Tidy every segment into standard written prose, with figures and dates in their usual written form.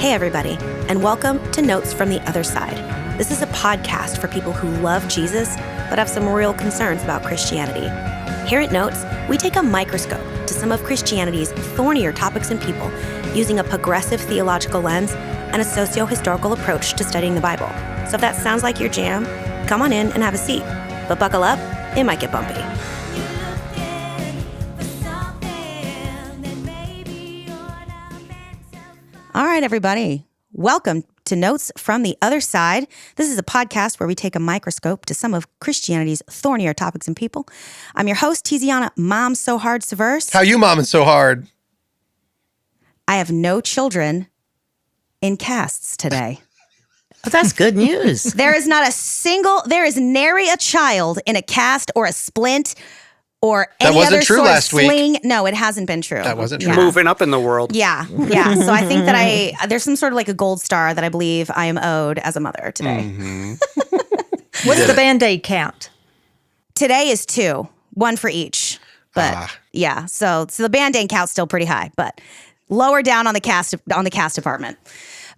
Hey, everybody, and welcome to Notes from the Other Side. This is a podcast for people who love Jesus but have some real concerns about Christianity. Here at Notes, we take a microscope to some of Christianity's thornier topics and people using a progressive theological lens and a socio-historical approach to studying the Bible. So if that sounds like your jam, come on in and have a seat. But buckle up, it might get bumpy. All right, everybody. Welcome to Notes from the Other Side. This is a podcast where we take a microscope to some of Christianity's thornier topics and people. I'm your host, Tiziana Mom So Hard Severse. How you momming so hard? I have no children in casts today. Well, that's good news. There is nary a child in a cast or a splint or any other sort of sling. No, it hasn't been true. That wasn't true. Yeah. Moving up in the world. Yeah. So I think that there's some sort of like a gold star that I believe I am owed as a mother today. Mm-hmm. What's the Band-Aid count? Today is 2, 1 for each. But yeah, so the Band-Aid count's still pretty high, but lower down on the cast department.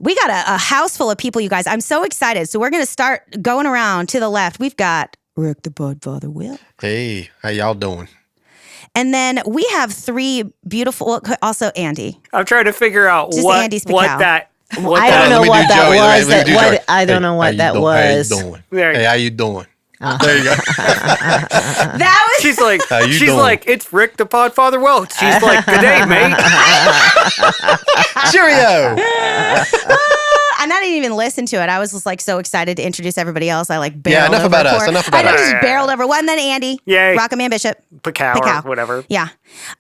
We got a house full of people, you guys. I'm so excited. So we're going to start going around to the left. We've got Rick the Podfather Will. Hey, how y'all doing? And then we have 3 beautiful, also Andy. I'm trying to figure out Just what Andy that. I don't know what that was. I don't know what that was. How you doing? There you Hey, how you doing? There you go. That was. She's like, doing? like, it's Rick the Podfather Will. She's like, good day, mate. Cheerio. And I didn't even listen to it. I was just like so excited to introduce everybody else. I like barreled enough over about us. for it. Enough about I us. just barreled over one. Then Andy. Yay. Rockaman Bishop. Pacow or whatever. Yeah.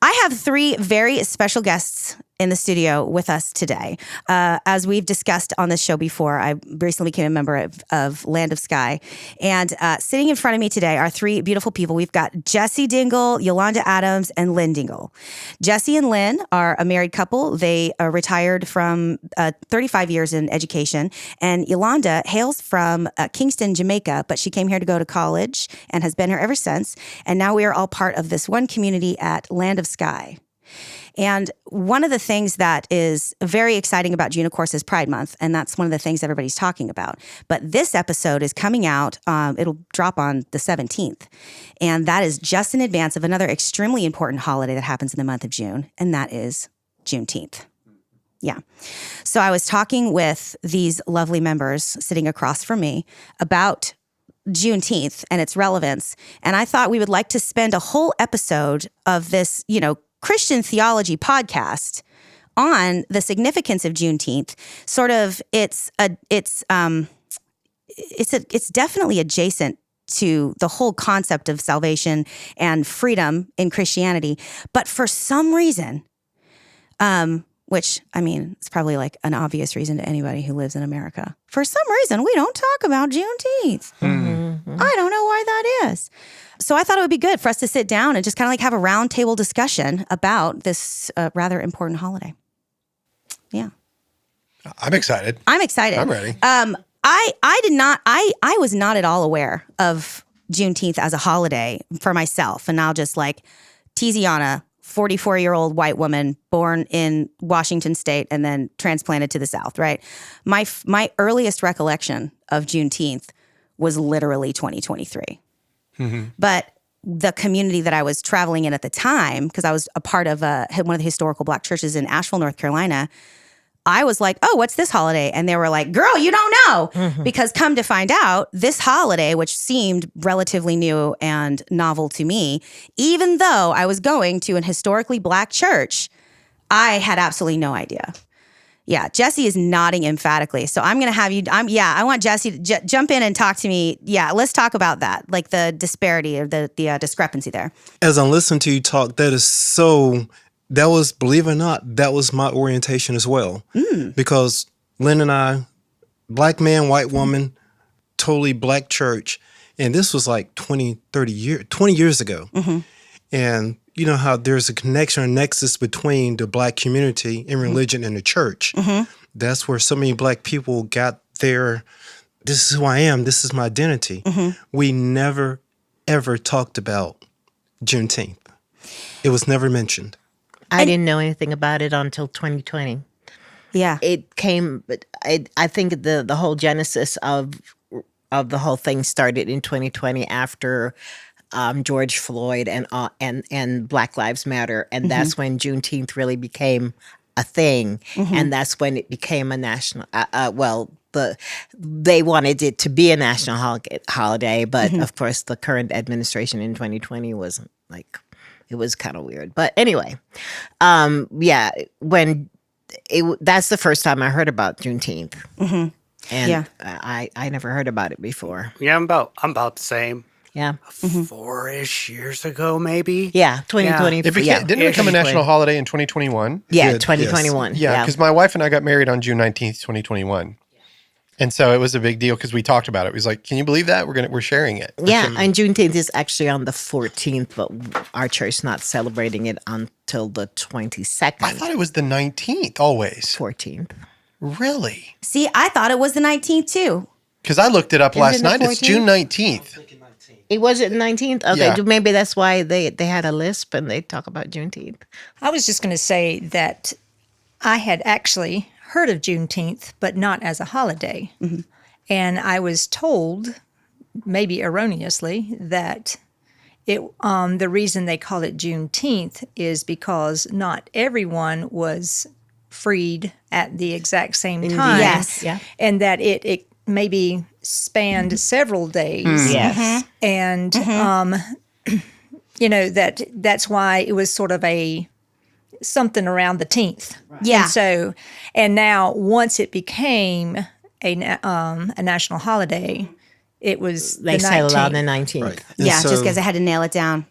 I have 3 very special guests in the studio with us today. As we've discussed on this show before, I recently became a member of Land of Sky. And sitting in front of me today are 3 beautiful people. We've got Jesse Dingle, Yolanda Adams, and Lynn Dingle. Jesse and Lynn are a married couple. They are retired from 35 years in education. And Yolanda hails from Kingston, Jamaica, but she came here to go to college and has been here ever since. And now we are all part of this one community at Land of Sky. And one of the things that is very exciting about June, of course, is Pride Month. And that's one of the things everybody's talking about. But this episode is coming out, it'll drop on the 17th. And that is just in advance of another extremely important holiday that happens in the month of June. And that is Juneteenth. Yeah. So I was talking with these lovely members sitting across from me about Juneteenth and its relevance. And I thought we would like to spend a whole episode of this, Christian theology podcast on the significance of Juneteenth. Sort of, it's definitely adjacent to the whole concept of salvation and freedom in Christianity. But for some reason, which, I mean, it's probably like an obvious reason to anybody who lives in America. For some reason, we don't talk about Juneteenth. Mm-hmm. I don't know why that is. So I thought it would be good for us to sit down and just kind of like have a round table discussion about this rather important holiday. Yeah. I'm excited. I'm excited. I'm ready. I was not at all aware of Juneteenth as a holiday for myself. And I'll just like Tiziana, 44-year-old white woman born in Washington State and then transplanted to the South, right? My earliest recollection of Juneteenth was literally 2023. Mm-hmm. But the community that I was traveling in at the time, because I was a part of one of the historical Black churches in Asheville, North Carolina, I was like, oh, what's this holiday? And they were like, girl, you don't know. Mm-hmm. Because come to find out, this holiday, which seemed relatively new and novel to me, even though I was going to an historically Black church, I had absolutely no idea. Yeah, Jesse is nodding emphatically. So I'm going to have you, I want Jesse to jump in and talk to me. Yeah, let's talk about that, like the disparity or the discrepancy there. As I'm listening to you talk, that was, believe it or not, that was my orientation as well. Because Lynn and I, Black man, white woman, totally Black church. And this was like 20 years ago. Mm-hmm. And you know how there's a connection or nexus between the Black community and religion and the church. Mm-hmm. That's where so many Black people got their, this is who I am, this is my identity. Mm-hmm. We never, ever talked about Juneteenth. It was never mentioned. I didn't know anything about it until 2020. Yeah. it came. I think the whole genesis of the whole thing started in 2020 after George Floyd and Black Lives Matter, and that's when Juneteenth really became a thing, and that's when it became a national. They wanted it to be a national holiday, but of course, the current administration in 2020 wasn't like. It was kind of weird, but anyway, when that's the first time I heard about Juneteenth, and I never heard about it before. Yeah, I'm about the same. Yeah. 4-ish years ago, maybe. Yeah, 2020. It became, didn't it become a national holiday in 2021? Yeah, Yeah, 2021. Yeah, because my wife and I got married on June 19th, 2021. And so it was a big deal because we talked about it. It was like, can you believe that? We're sharing it. Yeah, and Juneteenth is actually on the 14th, but our church not celebrating it until the 22nd. I thought it was the 19th always. 14th. Really? See, I thought it was the 19th too. Because I looked it up last it the night. It's 14th? June 19th. It wasn't 19th? Okay, Yeah. maybe that's why they had a lisp and they talk about Juneteenth. I was just going to say that I had actually heard of Juneteenth, but not as a holiday. And I was told, maybe erroneously, that the reason they call it Juneteenth is because not everyone was freed at the exact same time. Yes. Yeah. And that it maybe spanned several days. Yes. And that's why it was sort of a something around the 10th. Yeah. And so, and now once it became a national holiday, it was They the settled 19th. on the 19th. Right. And Yeah, so, just because I had to nail it down.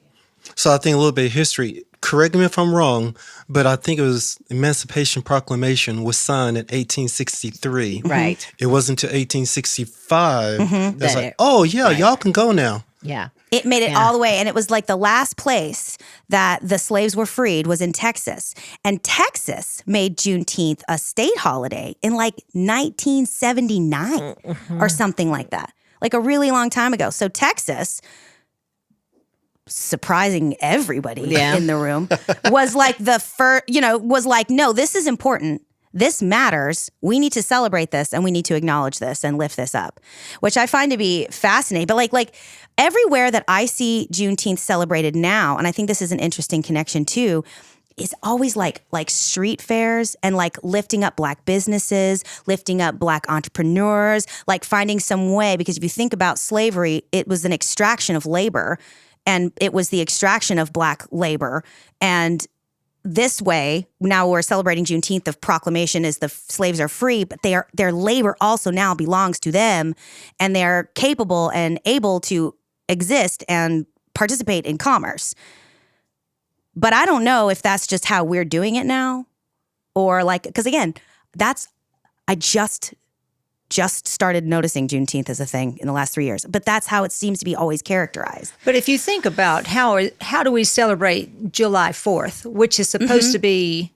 So I think a little bit of history. Correct me if I'm wrong, but I think it was Emancipation Proclamation was signed in 1863. Right. It wasn't until 1865 that's That like, it- oh yeah, y'all can go now. Yeah. It made it Yeah. all the way. And it was like the last place that the slaves were freed was in Texas. And Texas made Juneteenth a state holiday in like 1979 or something like that, like a really long time ago. So Texas, surprising everybody Yeah. in the room, was like the first, was like, no, this is important. This matters. We need to celebrate this and we need to acknowledge this and lift this up, which I find to be fascinating. But like everywhere that I see Juneteenth celebrated now, and I think this is an interesting connection too, is always like street fairs and like lifting up Black businesses, lifting up Black entrepreneurs, like finding some way, because if you think about slavery, it was an extraction of labor and it was the extraction of Black labor. And this way, now we're celebrating Juneteenth. The proclamation is the slaves are free, but their labor also now belongs to them, and they're capable and able to exist and participate in commerce. But I don't know if that's just how we're doing it now, or like, because again, I just started noticing Juneteenth as a thing in the last 3 years, but that's how it seems to be always characterized. But if you think about how do we celebrate July 4th, which is supposed to be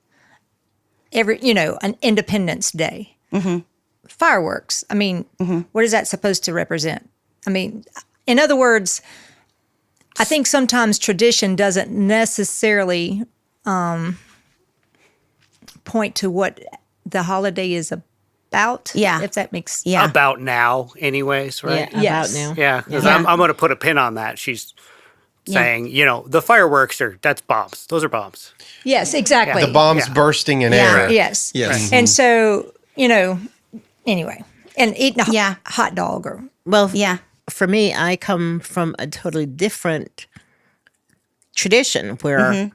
an Independence Day. Fireworks. I mean, what is that supposed to represent? I mean, in other words, I think sometimes tradition doesn't necessarily point to what the holiday is about. Yeah. If that makes Yeah. About now, anyways, right? Yeah, Yes. about now. Yeah, because Yeah. I'm going to put a pin on that. She's saying, the fireworks that's bombs. Those are bombs. Yes, exactly. The bombs Yeah. bursting in Yeah. air. Yes. Yes. And so, anyway, and eating a Yeah. hot dog or Well, Yeah. for me, I come from a totally different tradition where,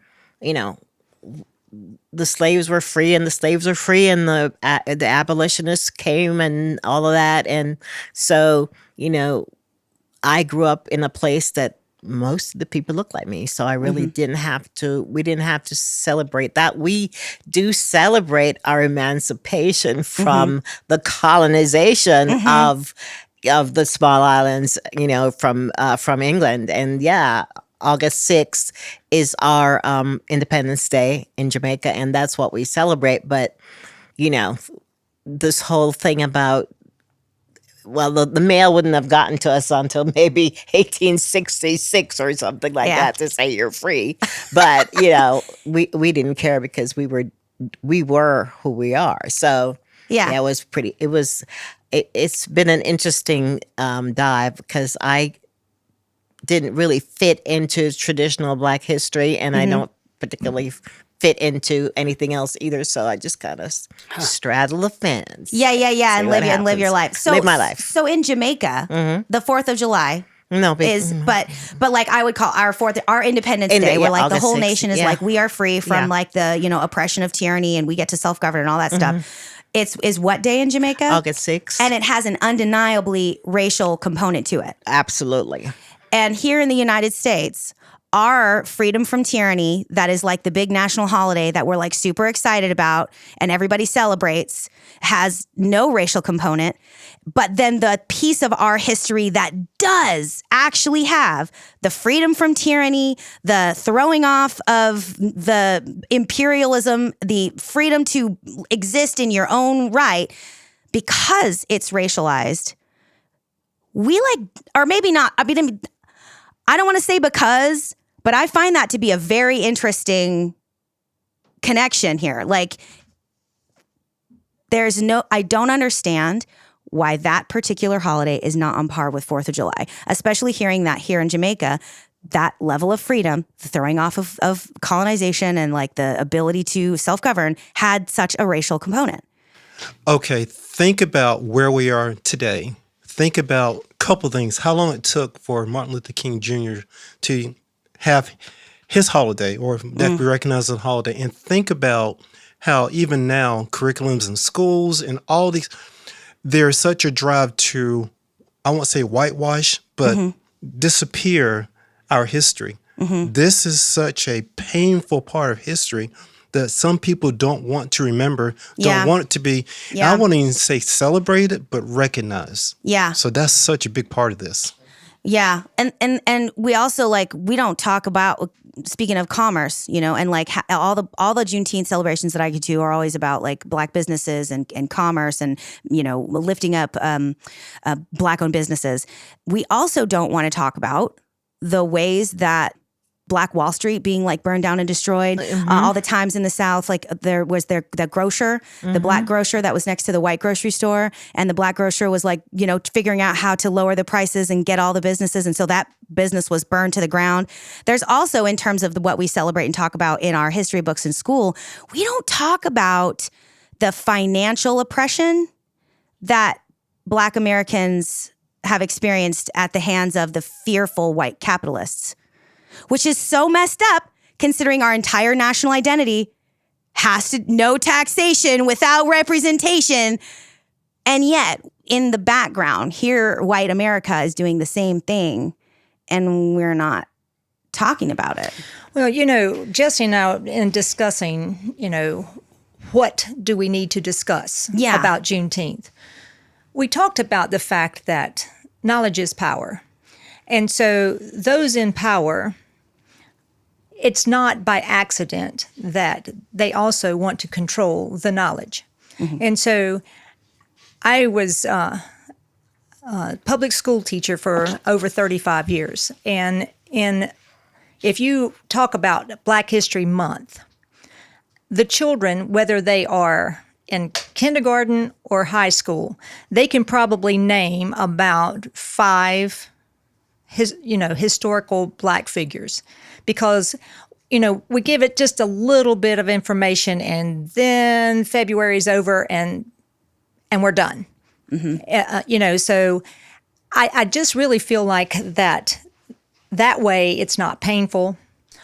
the slaves were free and the slaves were free and the abolitionists came and all of that. And so, I grew up in a place that most of the people look like me. So I really we didn't have to celebrate that. We do celebrate our emancipation from the colonization of the small islands, from England. And yeah, August 6th is our Independence Day in Jamaica, and that's what we celebrate. But, this whole thing about, well, the mail wouldn't have gotten to us until maybe 1866 or something like Yeah. that to say you're free. But, we didn't care because we were we were who we are. So Yeah. it was pretty. It's been an interesting dive because I didn't really fit into traditional Black history, and I don't particularly fit into anything else either. So I just kind of straddle the fence. Yeah, and what live your happens. life. So Live my life. So in Jamaica, the 4th of July No, but, is, but like I would call our Independence Day, where like the August whole 6th, nation is yeah. like, we are free from Yeah. like the, oppression of tyranny, and we get to self-govern and all that stuff. Is what day in Jamaica? August 6th. And it has an undeniably racial component to it. Absolutely. And here in the United States, our freedom from tyranny, that is like the big national holiday that we're like super excited about and everybody celebrates, has no racial component. But then the piece of our history that does actually have the freedom from tyranny, the throwing off of the imperialism, the freedom to exist in your own right, because it's racialized, we like, or maybe not, I mean, I don't want to say because, but I find that to be a very interesting connection here. Like, I don't understand why that particular holiday is not on par with 4th of July, especially hearing that here in Jamaica, that level of freedom, the throwing off of colonization and like the ability to self-govern had such a racial component. Okay, think about where we are today. Think about a couple things. How long it took for Martin Luther King Jr. to have his holiday, or that we recognize as a holiday. And think about how even now curriculums in schools and all these, there's such a drive to, I won't say whitewash, but disappear our history. This is such a painful part of history that some people don't want to remember, don't want it to be, I won't even say celebrated, but recognized. Yeah. So that's such a big part of this. Yeah. And we also like, we don't talk about, speaking of commerce, and like all the Juneteenth celebrations that I go to are always about like Black businesses and commerce and, lifting up Black owned businesses. We also don't want to talk about the ways that Black Wall Street being like burned down and destroyed, all the times in the South, like there was the grocer, the Black grocer that was next to the white grocery store, and the Black grocer was like, figuring out how to lower the prices and get all the businesses. And so that business was burned to the ground. There's also, in terms of what we celebrate and talk about in our history books in school, we don't talk about the financial oppression that Black Americans have experienced at the hands of the fearful white capitalists, which is so messed up considering our entire national identity has to no taxation without representation. And yet in the background here, white America is doing the same thing and we're not talking about it. Well, Jesse and I, in discussing, what do we need to discuss about Juneteenth? We talked about the fact that knowledge is power. And so those in power, it's not by accident that they also want to control the knowledge. And so I was a public school teacher for over 35 years. And if you talk about Black History Month, the children, whether they are in kindergarten or high school, they can probably name about 5 historical Black figures, because, we give it just a little bit of information and then February's over and we're done. So I just really feel like that way it's not painful.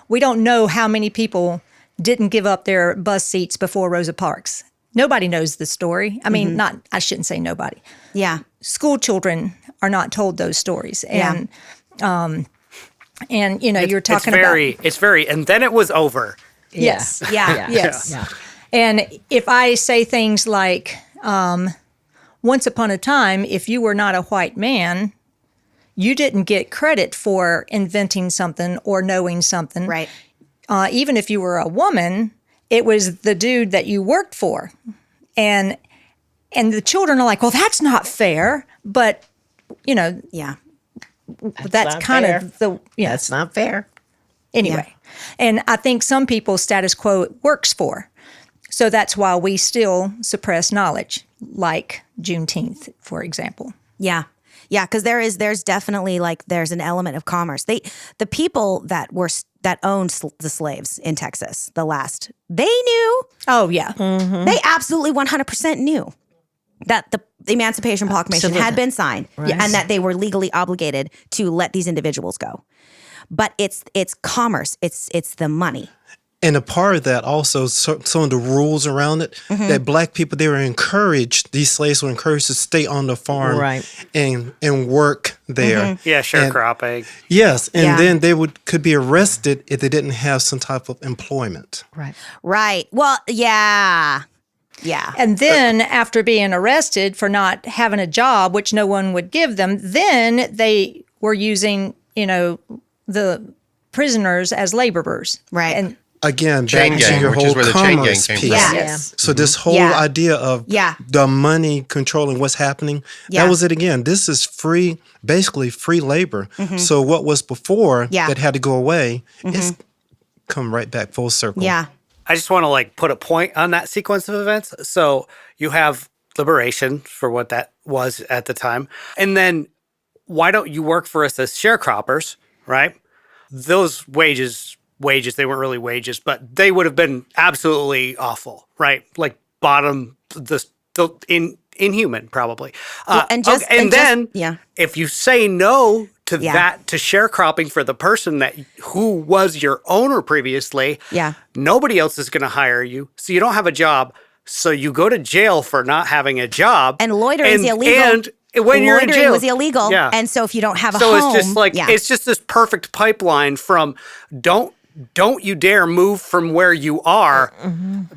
We don't know how many people didn't give up their bus seats before Rosa Parks. Nobody knows the story. I mean, I shouldn't say nobody. Yeah. School children are not told those stories. And, you're talking it's very, and then it was over. Yes. Yeah. Yes. Yeah. And if I say things like, once upon a time, if you were not a white man, you didn't get credit for inventing something or knowing something. Right. Even if you were a woman, it was the dude that you worked for. And the children are like, well, that's not fair. But, Yeah. that's kind of the, That's not fair. Anyway. And I think some people status quo works for. So that's why we still suppress knowledge, like Juneteenth, for example. Yeah. Yeah, because there's definitely there's an element of commerce. The people that owned the slaves in Texas, they knew. Oh, yeah. They absolutely 100% knew that the Emancipation Proclamation had been signed and that they were legally obligated to let these individuals go. But it's commerce. It's the money. And a part of that also, some of the rules around it, that black people, they were encouraged, these slaves were encouraged to stay on the farm and work there. Yeah, sharecropping. Yes, and then they could be arrested if they didn't have some type of employment. Right. Well, yeah. Yeah. And then after being arrested for not having a job, which no one would give them, then they were using, the prisoners as laborers. Right. And again, chain back to gang, your which whole is where the chain gang commerce came piece. from. Yes. So this whole Yeah. idea of Yeah. the money controlling what's happening, Yeah. that was it again. This is free, basically free labor. So what was before that had to go away is come right back full circle. Yeah. I just want to put a point on that sequence of events. So you have liberation for what that was at the time. And then why don't you work for us as sharecroppers, right? Those wages, they weren't really wages, but they would have been absolutely awful, right? Like bottom, inhuman probably. If you say no to that, to sharecropping for the person who was your owner previously, nobody else is going to hire you. So you don't have a job. So you go to jail for not having a job. And loitering is illegal. And when you're in jail, was illegal. Yeah. And so if you don't have a so home. it's just it's just this perfect pipeline from don't you dare move from where you are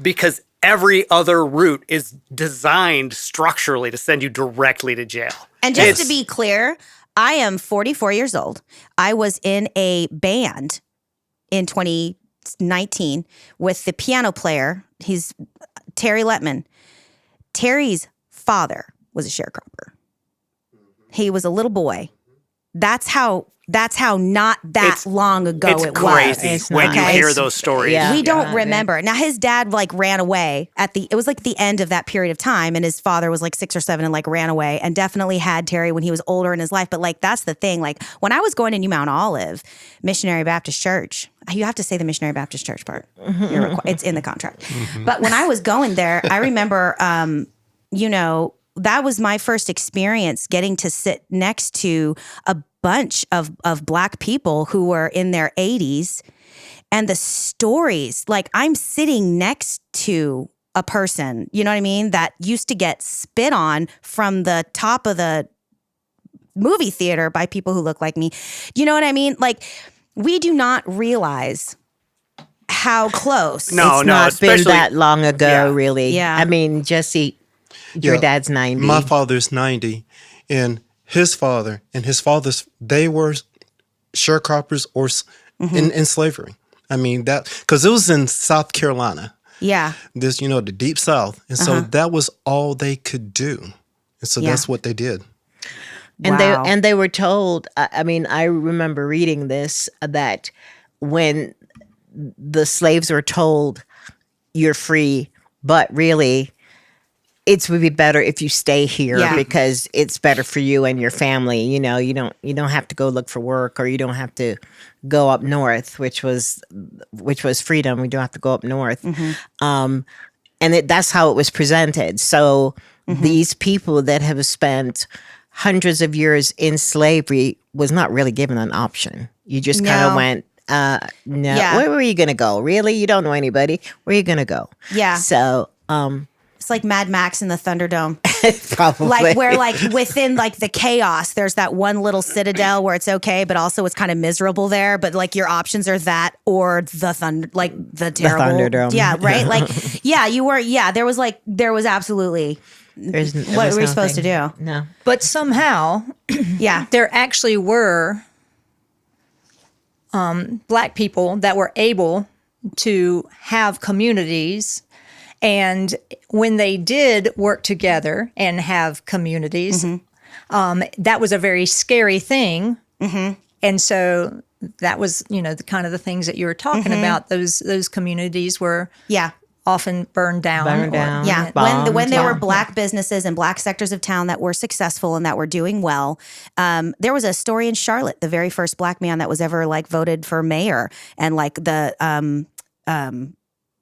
because every other route is designed structurally to send you directly to jail. And just to be clear, I am 44 years old. I was in a band in 2019 with the piano player. He's Terry Letman. Terry's father was a sharecropper. He was a little boy. That's how not that long ago it was. It's crazy when you hear those stories. Yeah. We don't remember. Now his dad ran away it was the end of that period of time, and his father was 6 or 7 and ran away, and definitely had Terry when he was older in his life. But that's the thing. When I was going to New Mount Olive Missionary Baptist Church, you have to say the Missionary Baptist Church part. It's in the contract. But when I was going there, I remember, that was my first experience getting to sit next to a bunch of Black people who were in their 80s, and the stories, I'm sitting next to a person, you know what I mean, that used to get spit on from the top of the movie theater by people who look like me. You know what I mean? We do not realize how close. It's not been that long ago, really. Yeah. I mean, Jesse, your dad's 90. My father's 90, and his father and his father's, they were sharecroppers or in slavery. I mean, that, because it was in South Carolina. Yeah. This, the deep South. And so that was all they could do. And so that's what they did. And they were told, I mean, I remember reading this, that when the slaves were told, you're free, but really, it would be better if you stay here because it's better for you and your family. You don't have to go look for work, or you don't have to go up north, which was freedom. We don't have to go up north. And that's how it was presented. So these people that have spent hundreds of years in slavery was not really given an option. You just kind of went, no. Yeah. Where were you going to go? Really? You don't know anybody. Where are you going to go? Yeah. So, it's like Mad Max in the Thunderdome. probably. Where within the chaos, there's that one little citadel where it's okay, but also it's kind of miserable there. But your options are that or the the terrible Thunderdome. Yeah, right. You were. Yeah, there was absolutely. What were we supposed to do? No. But somehow, there actually were Black people that were able to have communities. And when they did work together and have communities, that was a very scary thing. And so that was, the kind of the things that you were talking about. Those communities were often burned down. Burned down. Yeah, bombed, when there were yeah. black businesses and black sectors of town that were successful and that were doing well, there was a story in Charlotte, the very first black man that was ever like voted for mayor, and like the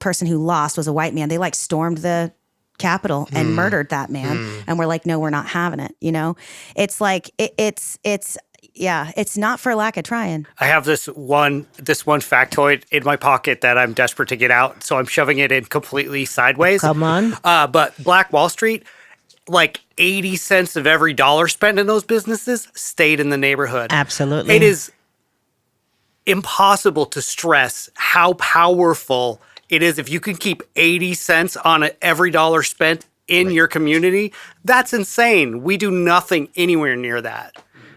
person who lost was a white man. They like stormed the Capitol and murdered that man, and we're like, no, we're not having it. You know, it's like it's not for lack of trying. I have this one factoid in my pocket that I'm desperate to get out, so I'm shoving it in completely sideways. Come on. But Black Wall Street, like 80 cents of every dollar spent in those businesses stayed in the neighborhood. Absolutely. It is impossible to stress how powerful it is if you can keep 80 cents on every dollar spent in your community. That's insane. We do nothing anywhere near that.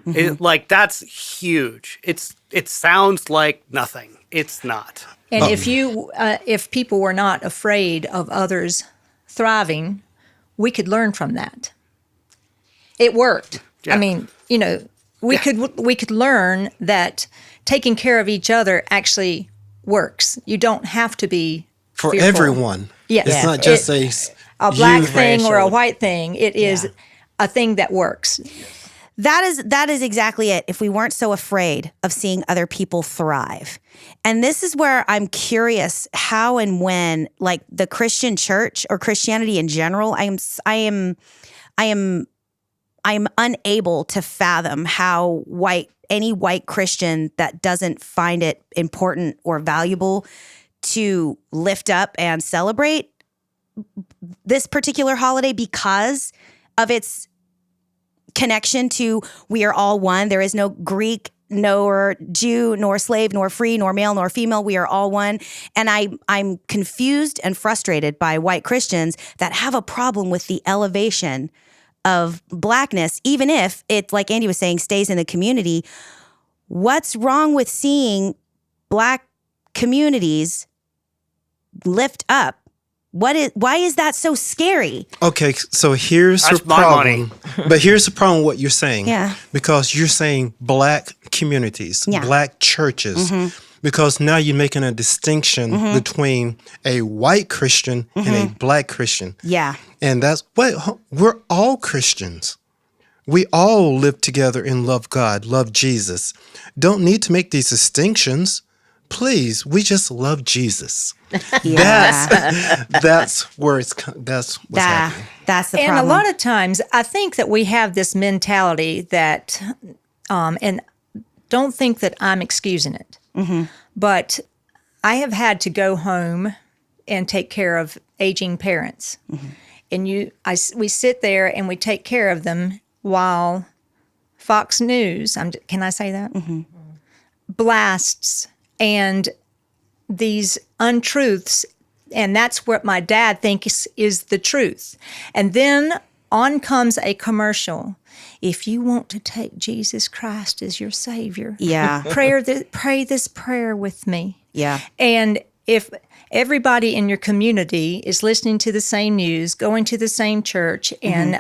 That's huge. It sounds like nothing. It's not. And if people were not afraid of others thriving, we could learn from that. It worked. Yeah. I mean, we could learn that taking care of each other actually works. You don't have to be For fearful. everyone. Yes. It's not just a black you thing or a racial. white thing. It is a thing that works. That is exactly it. If we weren't so afraid of seeing other people thrive. And this is where I'm curious how and when, like, the Christian church or Christianity in general, I am unable to fathom how any white Christian that doesn't find it important or valuable to lift up and celebrate this particular holiday because of its connection to we are all one. There is no Greek, nor Jew, nor slave, nor free, nor male, nor female. We are all one. And I'm confused and frustrated by white Christians that have a problem with the elevation of blackness, even if it, like Andy was saying, stays in the community. What's wrong with seeing black communities lift up? Why is that so scary? Okay, so here's That's the my problem. But here's the problem with what you're saying. Yeah. Because you're saying black communities, Yeah. black churches. Because now you're making a distinction between a white Christian and a black Christian. Yeah. And we're all Christians. We all live together and love God, love Jesus. Don't need to make these distinctions. Please, we just love Jesus. Yeah. That's what's happening. That's the And problem. a lot of times, I think that we have this mentality that, and don't think that I'm excusing it, but I have had to go home and take care of aging parents. And we sit there and we take care of them while Fox News, can I say that? Blasts and these untruths, and that's what my dad thinks is the truth. And then on comes a commercial. If you want to take Jesus Christ as your Savior, Yeah. pray this prayer with me. Yeah. And if everybody in your community is listening to the same news, going to the same church, and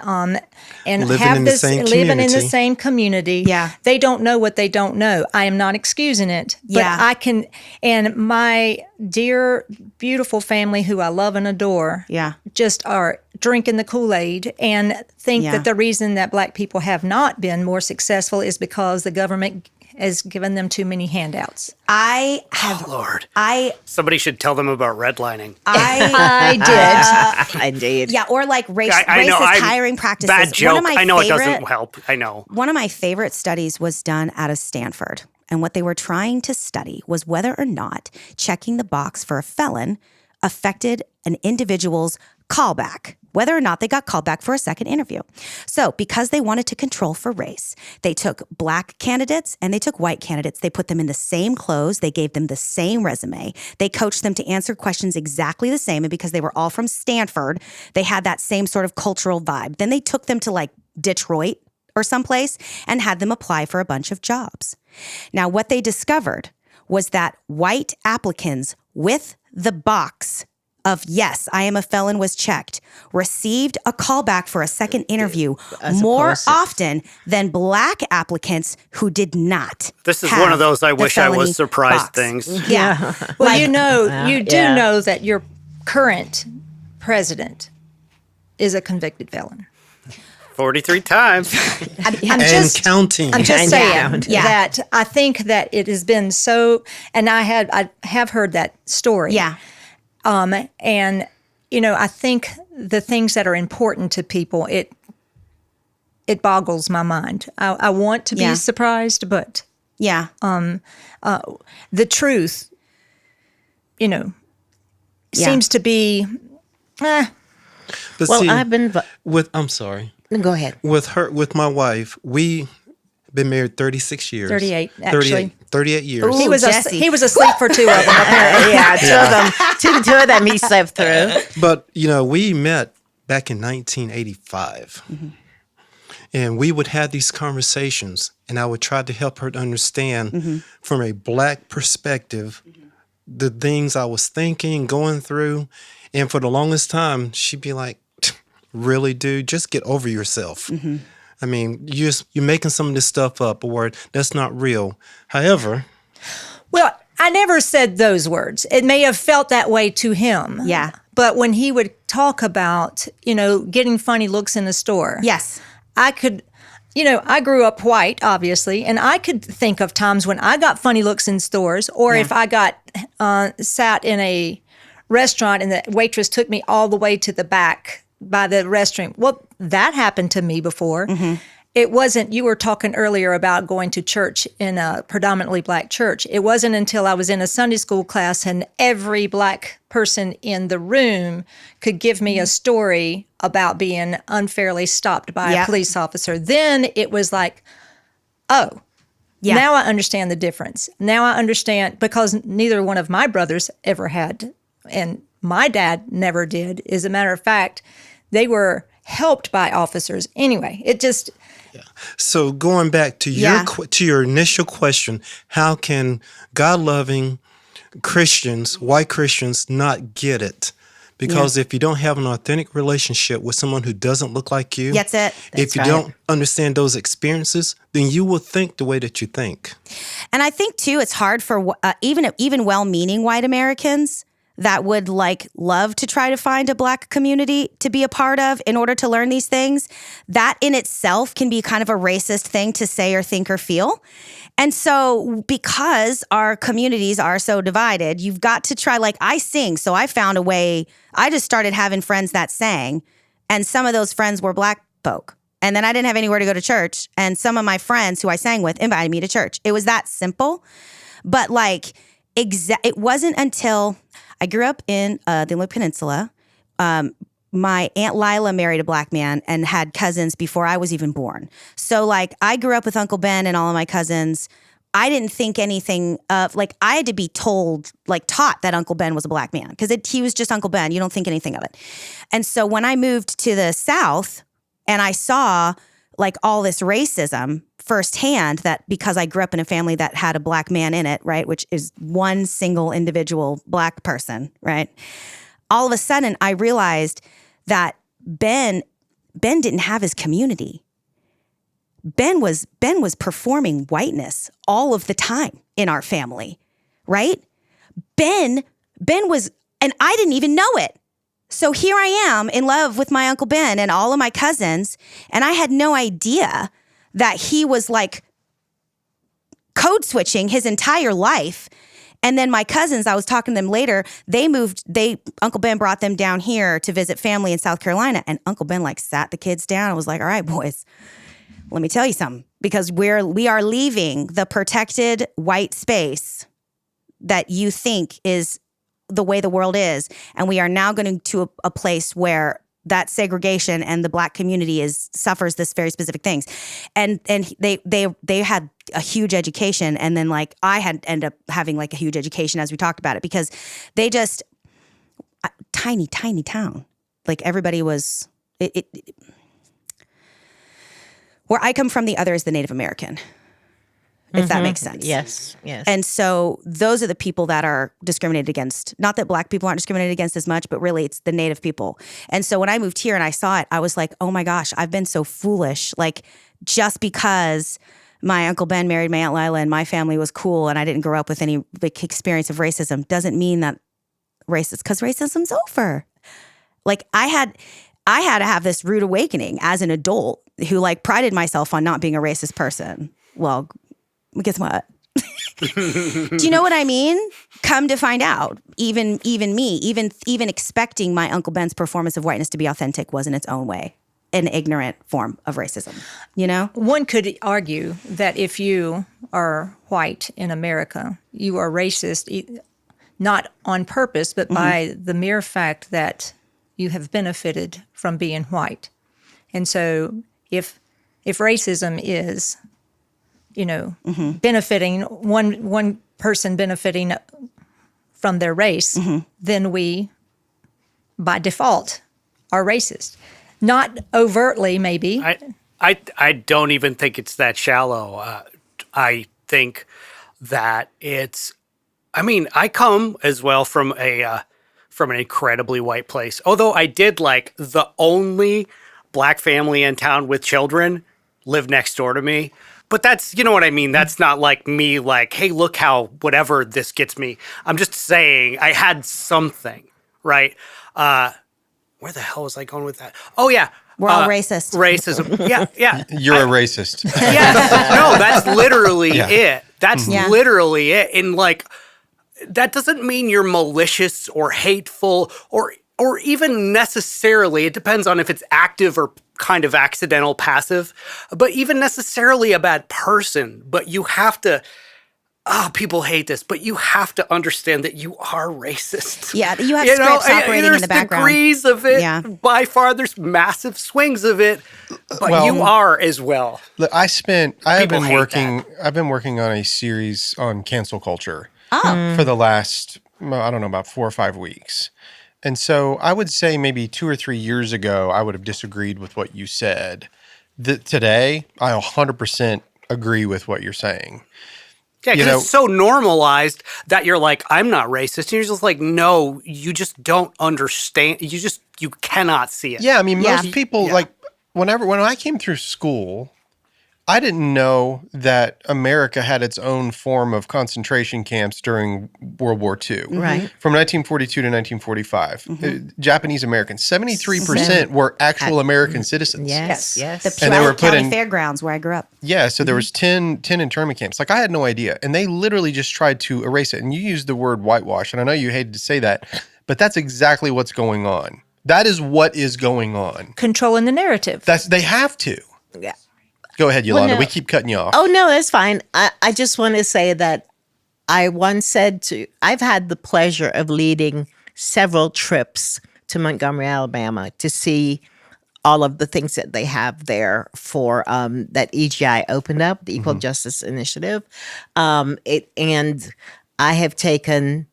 Living have in the this same living in the community. same community, Yeah. they don't know what they don't know. I am not excusing it, but Yeah. I can. And my dear, beautiful family, who I love and adore, Yeah. just are drinking the Kool-Aid and think Yeah. that the reason that Black people have not been more successful is because the government has given them too many handouts. I have. Lord. I Somebody should tell them about redlining. I did. I did. yeah, or like I know, racist hiring practices. Bad joke. One of my I know it favorite, doesn't help. I know. One of my favorite studies was done out of Stanford. And what they were trying to study was whether or not checking the box for a felon affected an individual's callback, whether or not they got called back for a second interview. So because they wanted to control for race, they took black candidates and they took white candidates. They put them in the same clothes. They gave them the same resume. They coached them to answer questions exactly the same. And because they were all from Stanford, they had that same sort of cultural vibe. Then they took them to like Detroit or someplace and had them apply for a bunch of jobs. Now, what they discovered was that white applicants with the box of yes, I am a felon was checked, received a callback for a second interview more often than black applicants who did not. This is have one of those I the wish I was felony surprised box. things. Yeah. Well, Like, you do know that your current president is a convicted felon. 43 times. And counting. I'm just saying Yeah. that I think that it has been so, and I have heard that story. Yeah. And I think the things that are important to people, it boggles my mind. I want to be surprised, but Yeah. the truth, seems to be. But Well, see, I've been. I'm sorry. Go ahead. With my wife, we been married 36 years. 38, actually. 38 years. He was Jesse. he was asleep for two of them. Apparently. Two of them he slept through. But, we met back in 1985. And we would have these conversations, and I would try to help her to understand from a Black perspective the things I was thinking, going through. And for the longest time, she'd be like, really, dude, just get over yourself. I mean, you're making some of this stuff up, or that's not real. However, Well, I never said those words. It may have felt that way to him. Yeah. But when he would talk about, getting funny looks in the store. Yes. I could, I grew up white, obviously, and I could think of times when I got funny looks in stores, or if I got sat in a restaurant and the waitress took me all the way to the back by the restroom. Well, that happened to me before. It wasn't, you were talking earlier about going to church in a predominantly Black church. It wasn't until I was in a Sunday school class and every Black person in the room could give me a story about being unfairly stopped by a police officer. Then it was like, oh, now I understand the difference. Now I understand, because neither one of my brothers ever had, and my dad never did. As a matter of fact, they were helped by officers. Anyway, it just... so going back to your initial question, how can God-loving Christians, white Christians, not get it? Because if you don't have an authentic relationship with someone who doesn't look like you, That's it. if you don't understand those experiences, then you will think the way that you think. And I think too, it's hard for even well-meaning white Americans that would love to try to find a Black community to be a part of in order to learn these things. That in itself can be kind of a racist thing to say or think or feel. And so because our communities are so divided, you've got to try, I sing. So I found a way, I just started having friends that sang, and some of those friends were Black folk. And then I didn't have anywhere to go to church. And some of my friends who I sang with invited me to church. It was that simple. But it wasn't until I grew up in the Inland Peninsula. My Aunt Lila married a Black man and had cousins before I was even born. So I grew up with Uncle Ben and all of my cousins. I didn't think anything of, I had to be taught that Uncle Ben was a Black man, because he was just Uncle Ben. You don't think anything of it. And so when I moved to the South and I saw all this racism firsthand, that because I grew up in a family that had a Black man in it, right, which is one single individual Black person, right? All of a sudden I realized that Ben didn't have his community. Ben was performing whiteness all of the time in our family, right? Ben was, and I didn't even know it. So here I am in love with my Uncle Ben and all of my cousins, and I had no idea that he was code switching his entire life. And then my cousins, I was talking to them later, Uncle Ben brought them down here to visit family in South Carolina, and Uncle Ben sat the kids down and was like, all right, boys, let me tell you something, because we are leaving the protected white space that you think is the way the world is, and we are now going to a place where that segregation and the Black community suffers this very specific things. And they had a huge education, and then I had ended up having a huge education as we talked about it, because they just tiny town. Everybody was where I come from, the other is the Native American. If that makes sense. Yes. And so those are the people that are discriminated against. Not that Black people aren't discriminated against as much, but really it's the Native people. And so when I moved here and I saw it, I was like, oh my gosh, I've been so foolish. Just because my Uncle Ben married my Aunt Lila and my family was cool and I didn't grow up with any experience of racism doesn't mean that racist because racism's over. Like I had to have this rude awakening as an adult who like prided myself on not being a racist person. Well, guess what? Do you know what I mean? Come to find out, even me, even expecting my Uncle Ben's performance of whiteness to be authentic was in its own way an ignorant form of racism, you know? One could argue that if you are white in America, you are racist, not on purpose, but by the mere fact that you have benefited from being white. And so if racism is, benefiting one person benefiting from their race, then we, by default, are racist. Not overtly, maybe. I don't even think it's that shallow. I think that it's. I mean, I come as well from an incredibly white place. Although I did like the only black family in town with children lived next door to me. But that's, you know what I mean? That's not like me like, hey, look how whatever this gets me. I'm just saying I had something, right? Where the hell was I going with that? Oh, yeah. We're all racist. Racism. Yeah. You're a racist. Yes. No, that's literally it. That's Yeah. literally it. And like, that doesn't mean you're malicious or hateful or even necessarily, it depends on if it's active or kind of accidental, passive, but even necessarily a bad person. But you have to, people hate this, but you have to understand that you are racist. Yeah, you have scripts operating in the background. There's degrees of it. Yeah. By far, there's massive swings of it, but Well, you are as well. Look, I've been hate working on a series on cancel culture for the last, I don't know, about 4 or 5 weeks. And so I would say maybe 2 or 3 years ago, I would have disagreed with what you said. Today, I 100% agree with what you're saying. Yeah, because it's so normalized that you're like, I'm not racist. And you're just like, no, you just don't understand. You cannot see it. Yeah, I mean, most people, like, when I came through school, I didn't know that America had its own form of concentration camps during World War II. Right. From 1942 to 1945. Japanese Americans, 73% were actual American citizens. Yes. The And they were Puyallup put County in- Fairgrounds where I grew up. Yeah, so there was 10 internment camps. Like, I had no idea. And they literally just tried to erase it. And you used the word whitewash, and I know you hated to say that, but that's exactly what's going on. That is what is going on. Controlling the narrative. They have to. Yeah. Go ahead, Yolanda. no. We keep cutting you off. Oh, no, that's fine. I just want to say that I once said I've had the pleasure of leading several trips to Montgomery, Alabama to see all of the things that they have there for that EGI opened up, the Equal Justice Initiative. And I have taken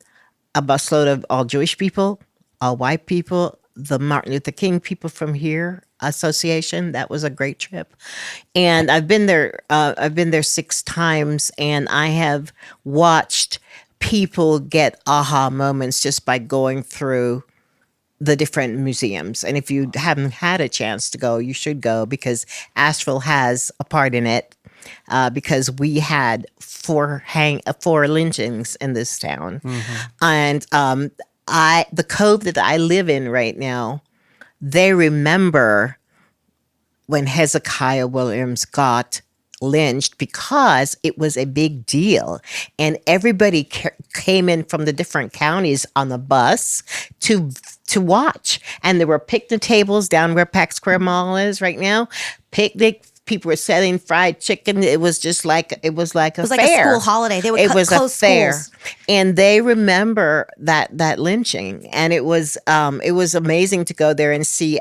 a busload of all Jewish people, all white people, the Martin Luther King people from here association. That was a great trip. And I've been there 6 times, and I have watched people get aha moments just by going through the different museums. And if you haven't had a chance to go, you should go, because Asheville has a part in it. Because we had 4 lynchings in this town. And the cove that I live in right now, they remember when Hezekiah Williams got lynched because it was a big deal. And everybody came in from the different counties on the bus to watch. And there were picnic tables down where Pack Square Mall is right now. People were selling fried chicken. It was just like a fair. It was like a school holiday. They would close schools. And they remember that lynching, and it was amazing to go there and see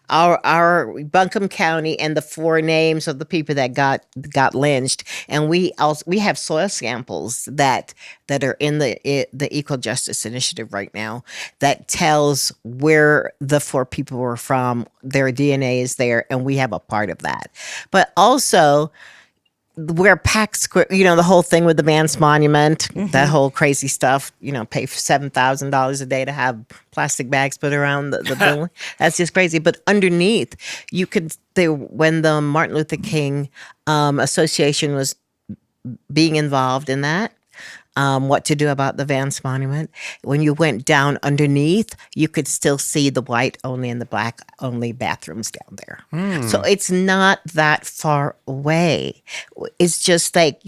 our Buncombe County and the 4 names of the people that got lynched. And we have soil samples that are in the Equal Justice Initiative right now that tells where the 4 people were from. Their DNA is there, and we have a part of that. But also, where Pack Square, the whole thing with the Vance Monument, that whole crazy stuff, pay for $7,000 a day to have plastic bags put around the building. That's just crazy. But underneath, when the Martin Luther King Association was being involved in that, what to do about the Vance Monument. When you went down underneath, you could still see the white only and the black only bathrooms down there. So it's not that far away. It's just like,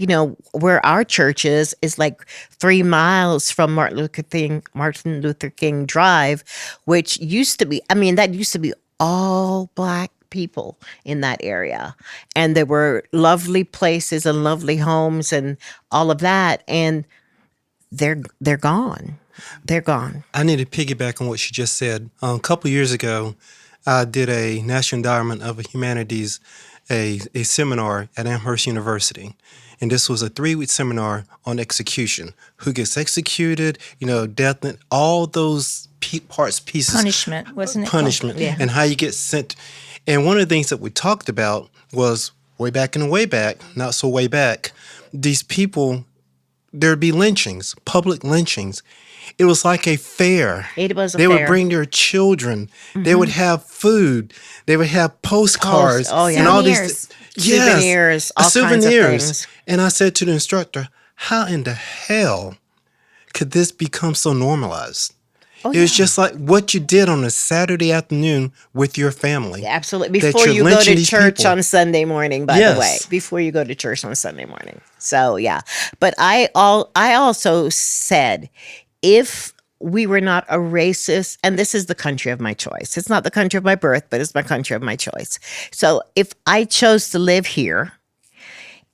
where our church is like 3 miles from Martin Luther King Drive, which used to be, that used to be all black people in that area. And there were lovely places and lovely homes and all of that. And they're gone. They're gone. I need to piggyback on what she just said. A couple of years ago, I did a National Endowment of the Humanities, a seminar at Amherst University. And this was a 3-week seminar on execution. Who gets executed, death, and all those pieces. Punishment, wasn't it? Punishment, Yeah. and how you get sent. And one of the things that we talked about was way back, not so way back, these people, there'd be lynchings, public lynchings. It was like a fair. It was a They fair. would bring their children. They would have food. They would have postcards. Oh, yeah. And all Souvenirs. these yes, Souvenirs, all kinds of souvenirs. things. And I said to the instructor, how in the hell could this become so normalized? It was just like what you did on a Saturday afternoon with your family. Absolutely. That Before you're you go lynching to these church people. on Sunday morning, by the way. Yes. Before you go to church on Sunday morning. So, yeah. But I also said, if we were not a racist, and this is the country of my choice. It's not the country of my birth, but it's my country of my choice. So if I chose to live here,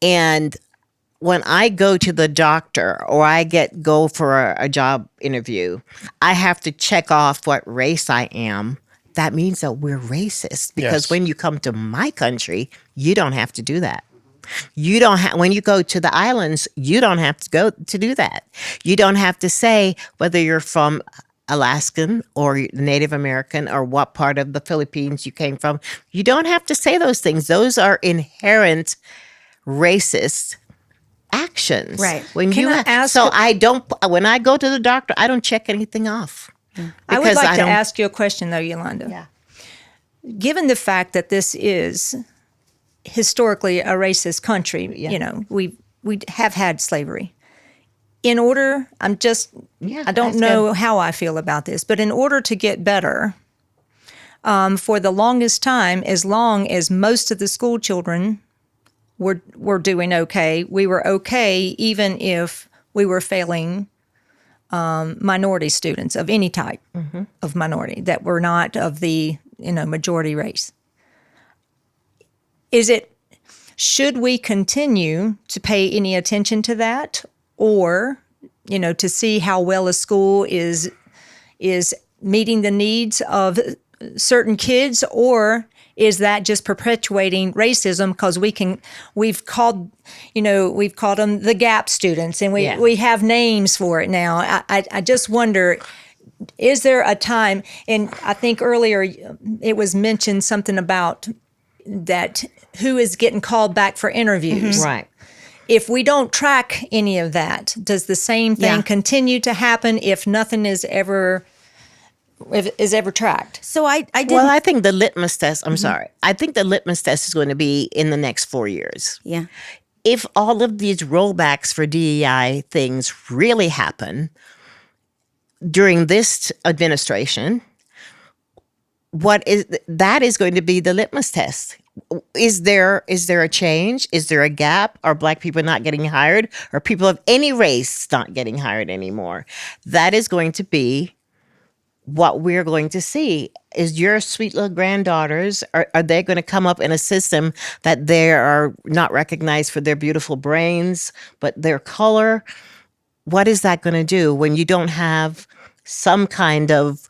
and when I go to the doctor or I go for a job interview, I have to check off what race I am. That means that we're racist, because Yes. when you come to my country, you don't have to do that. You don't have, when you go to the islands, you don't have to go to do that. You don't have to say whether you're from Alaskan or Native American or what part of the Philippines you came from. You don't have to say those things. Those are inherent racist actions. Right. When Can you I ask so you- I don't, when I go to the doctor, I don't check anything off. I would Because like to don't- ask you a question, though, Yolanda. Yeah. Given the fact that this is historically a racist country, we have had slavery. In order, I don't that's know how I feel about this, but in order to get better, for the longest time, as long as most of the school children were doing okay, we were okay even if we were failing minority students of any type of minority that were not of the majority race. Should we continue to pay any attention to that, or to see how well a school is meeting the needs of certain kids, or is that just perpetuating racism because we've called them the gap students, and we have names for it now. I just wonder, is there a time, and I think earlier it was mentioned something about that who is getting called back for interviews. Right. If we don't track any of that, does the same thing continue to happen if nothing is ever tracked? So I did. Well, I think the litmus test, I'm sorry. I think the litmus test is going to be in the next 4 years. Yeah. If all of these rollbacks for DEI things really happen during this administration, that is going to be the litmus test. Is there a change? Is there a gap? Are Black people not getting hired? Are people of any race not getting hired anymore? That is going to be what we're going to see. Is your sweet little granddaughters, are they going to come up in a system that they are not recognized for their beautiful brains, but their color? What is that going to do when you don't have some kind of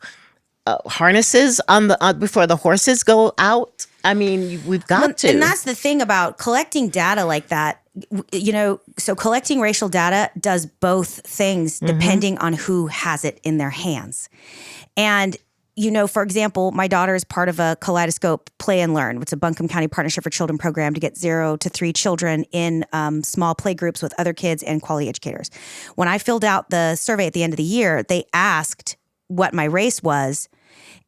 harnesses on before the horses go out? I mean, we've got to. And that's the thing about collecting data like that. So collecting racial data does both things depending on who has it in their hands. And, for example, my daughter is part of a Kaleidoscope Play and Learn, which is a Buncombe County Partnership for Children program to get 0 to 3 children in small play groups with other kids and quality educators. When I filled out the survey at the end of the year, they asked what my race was.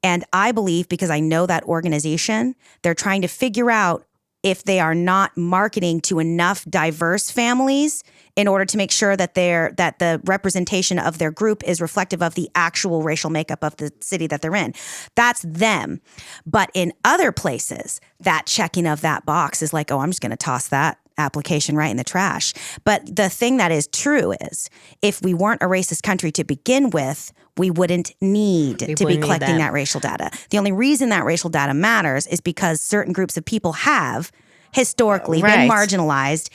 And I believe, because I know that organization, they're trying to figure out if they are not marketing to enough diverse families in order to make sure that the representation of their group is reflective of the actual racial makeup of the city that they're in. That's them. But in other places, that checking of that box is like, oh, I'm just going to toss that application right in the trash. But the thing that is true is, if we weren't a racist country to begin with, we wouldn't need to be collecting that racial data. The only reason that racial data matters is because certain groups of people have historically been marginalized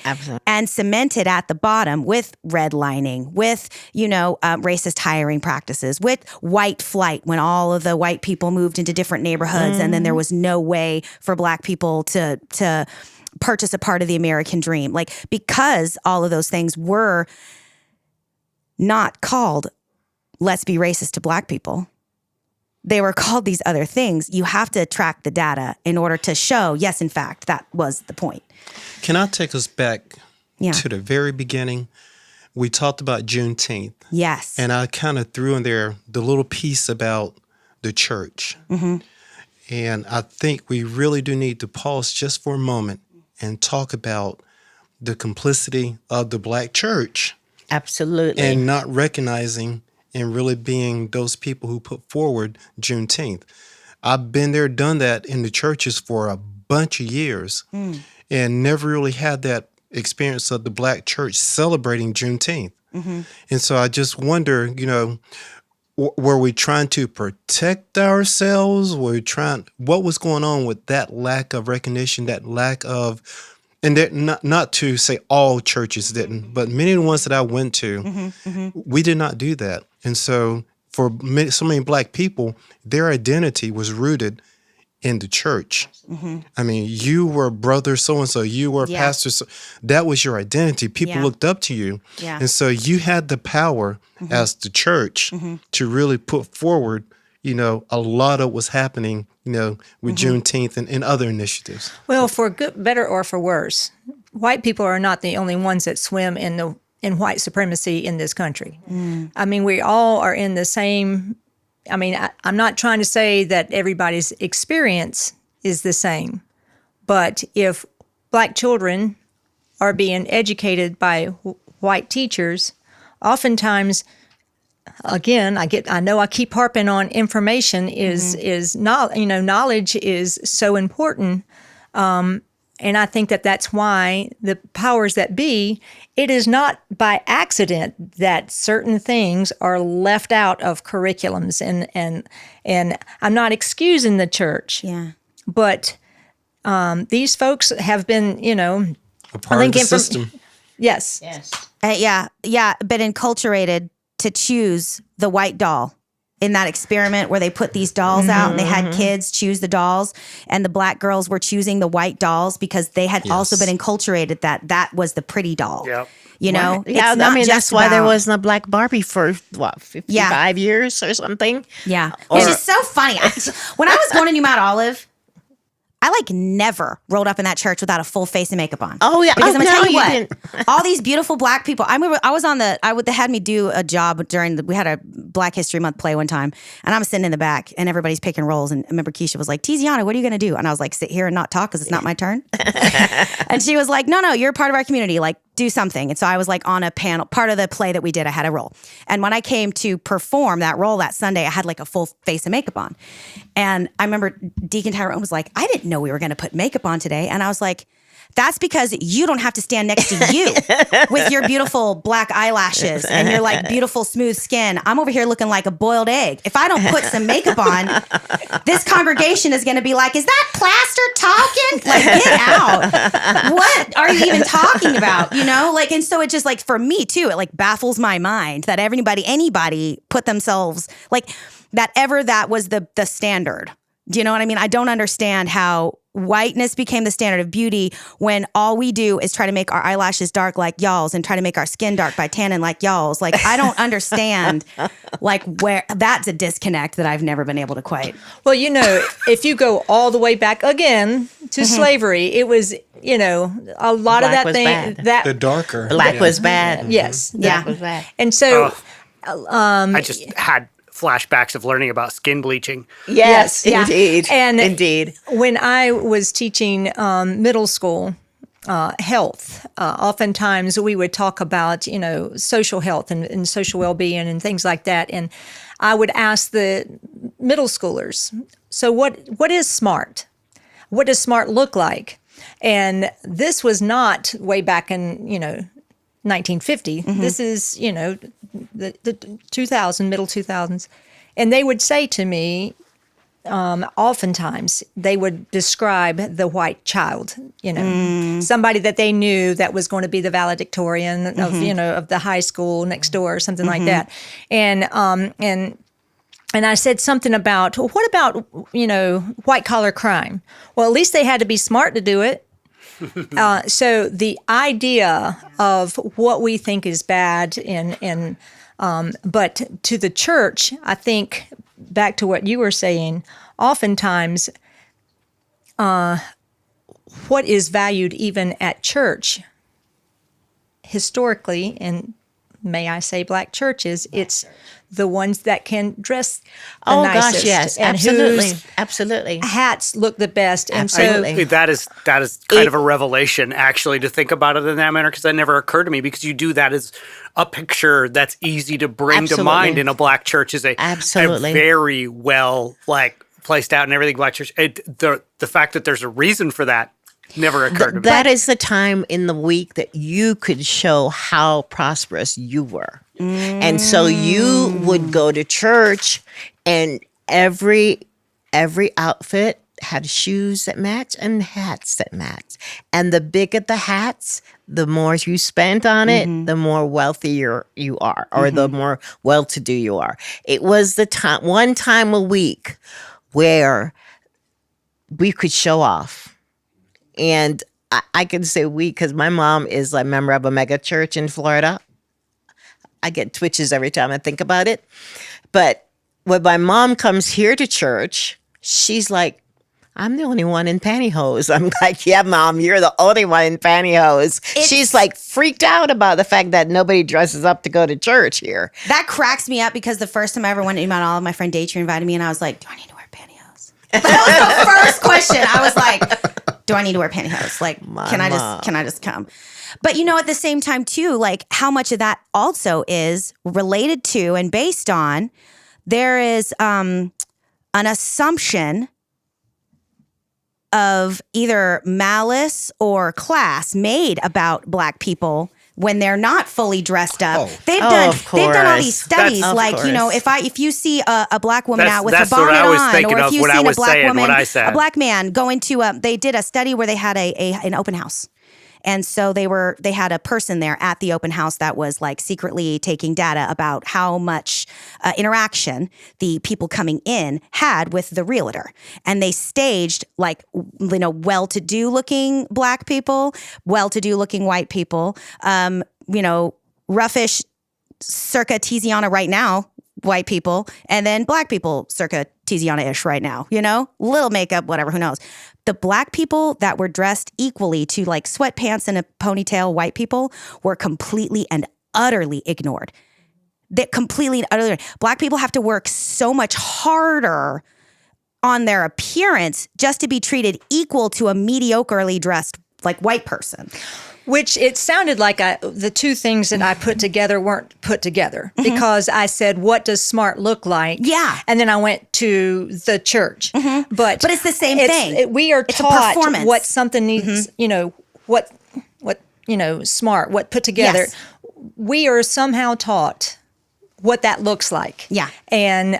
and cemented at the bottom with redlining, with, racist hiring practices, with white flight when all of the white people moved into different neighborhoods and then there was no way for Black people to purchase a part of the American dream. Like, because all of those things were not called, let's be racist to Black people. They were called these other things. You have to track the data in order to show, yes, in fact, that was the point. Can I take us back to the very beginning? We talked about Juneteenth. Yes. And I kind of threw in there the little piece about the church. Mm-hmm. And I think we really do need to pause just for a moment and talk about the complicity of the Black church. Absolutely. And not recognizing and really being those people who put forward Juneteenth. I've been there, done that in the churches for a bunch of years and never really had that experience of the Black church celebrating Juneteenth. Mm-hmm. And so I just wonder, were we trying to protect ourselves? What was going on with that lack of recognition, that lack of, and not to say all churches didn't, but many of the ones that I went to, we did not do that. And so for so many Black people, their identity was rooted in the church. Mm-hmm. I mean, you were brother so-and-so, you were pastor, so that was your identity. People looked up to you. Yeah. And so you had the power as the church to really put forward, a lot of what's happening, with Juneteenth and other initiatives. Well, for good, better or for worse, white people are not the only ones that swim in white supremacy in this country. Mm. I mean, we all are in the same. I mean, I'm not trying to say that everybody's experience is the same, but if Black children are being educated by white teachers, oftentimes, again, I know I keep harping on information is not, knowledge is so important. And I think that that's why the powers that be, it is not by accident that certain things are left out of curriculums. And I'm not excusing the church. Yeah. But these folks have been, a part of the system. Yes. Been enculturated to choose the white doll. In that experiment where they put these dolls out and they had kids choose the dolls, and the Black girls were choosing the white dolls because they had also been enculturated that was the pretty doll. Yep. Yeah, that's why there wasn't a Black Barbie for 55 years or something. Yeah. It's just so funny. When I was going to New Mount Olive, I never rolled up in that church without a full face of makeup on. Oh yeah, because I'm gonna tell you what, all these beautiful Black people. I remember I was they had me do a job we had a Black History Month play one time, and I'm sitting in the back, and everybody's picking roles. And I remember Keisha was like, "Tiziana, what are you gonna do?" And I was like, "Sit here and not talk because it's not my turn." And she was like, "No, you're a part of our community. Do something." And so I was on a panel, part of the play that we did. I had a role, and when I came to perform that role that Sunday, I had a full face of makeup on. And I remember Deacon Tyrone was like, "I didn't know we were going to put makeup on today." And I was like, "That's because you don't have to stand next to you with your beautiful black eyelashes and your beautiful smooth skin. I'm over here looking like a boiled egg. If I don't put some makeup on, this congregation is going to be like, is that plaster talking? Get out. What are you even talking about? And so it just for me too, it baffles my mind that anybody put themselves that was the standard. Do you know what I mean? I don't understand how whiteness became the standard of beauty when all we do is try to make our eyelashes dark like y'all's and try to make our skin dark by tanning like y'all's. I don't understand where that's a disconnect that I've never been able to quite. Well, if you go all the way back again to slavery, it was, a lot of that thing bad. That the darker Black was bad. Yes. Black was bad. And so I just had flashbacks of learning about skin bleaching. Yes, Yeah. indeed. And indeed. when I was teaching middle school health, oftentimes we would talk about, social health and social well-being and things like that. And I would ask the middle schoolers, so what is SMART? What does SMART look like? And this was not way back in, 1950. This is, the 2000, middle 2000s. And they would say to me, oftentimes they would describe the white child, somebody that they knew that was going to be the valedictorian of, of the high school next door or something like that. And I said something about, well, what about, white collar crime? Well, at least they had to be smart to do it. So the idea of what we think is bad but to the church, I think back to what you were saying, oftentimes what is valued even at church historically, and may I say black churches, it's the ones that can dress the nicest. Gosh, yes, and absolutely, whose absolutely. hats look the best. And Absolutely. so That is kind of a revelation, actually, to think about it in that manner, because that never occurred to me, because you do that as a picture that's easy to bring to mind in a black church is a very well placed out and everything black church. The fact that there's a reason for that never occurred to me. That is the time in the week that you could show how prosperous you were. And so you would go to church and every outfit had shoes that match and hats that match. And the bigger the hats, the more you spent on it, the more wealthier you are, or the more well-to-do you are. It was the time, one time a week where we could show off. And I can say we, because my mom is a member of a mega church in Florida. I get twitches every time I think about it. But when my mom comes here to church, she's like, I'm the only one in pantyhose. I'm like, yeah, Mom, you're the only one in pantyhose. She's like freaked out about the fact that nobody dresses up to go to church here. That cracks me up because the first time I ever went to all of my friend Daytree invited me and I was like, do I need to wear pantyhose? That was the first question. I was like, do I need to wear pantyhose? Like, can I just come? But at the same time too, like how much of that also is related to and based on, there is an assumption of either malice or class made about black people when they're not fully dressed up. They've done all these studies. If you see a black woman out with a bonnet on, or if you've seen a black woman, a black man going to they did a study where they had an open house. And so they had a person there at the open house that was like secretly taking data about how much interaction the people coming in had with the realtor. And they staged well-to-do looking black people, well-to-do looking white people, roughish circa Tiziana right now, white people, and then black people circa Tiziana-ish right now, little makeup, whatever, who knows. The black people that were dressed equally to like sweatpants and a ponytail white people were completely and utterly ignored. Black people have to work so much harder on their appearance just to be treated equal to a mediocrely dressed like white person. Which it sounded like the two things that I put together weren't put together, because I said, what does smart look like? Yeah. And then I went to the church. But it's the same thing. We are taught performance. what something needs, what smart, what put together. Yes. We are somehow taught what that looks like. Yeah. And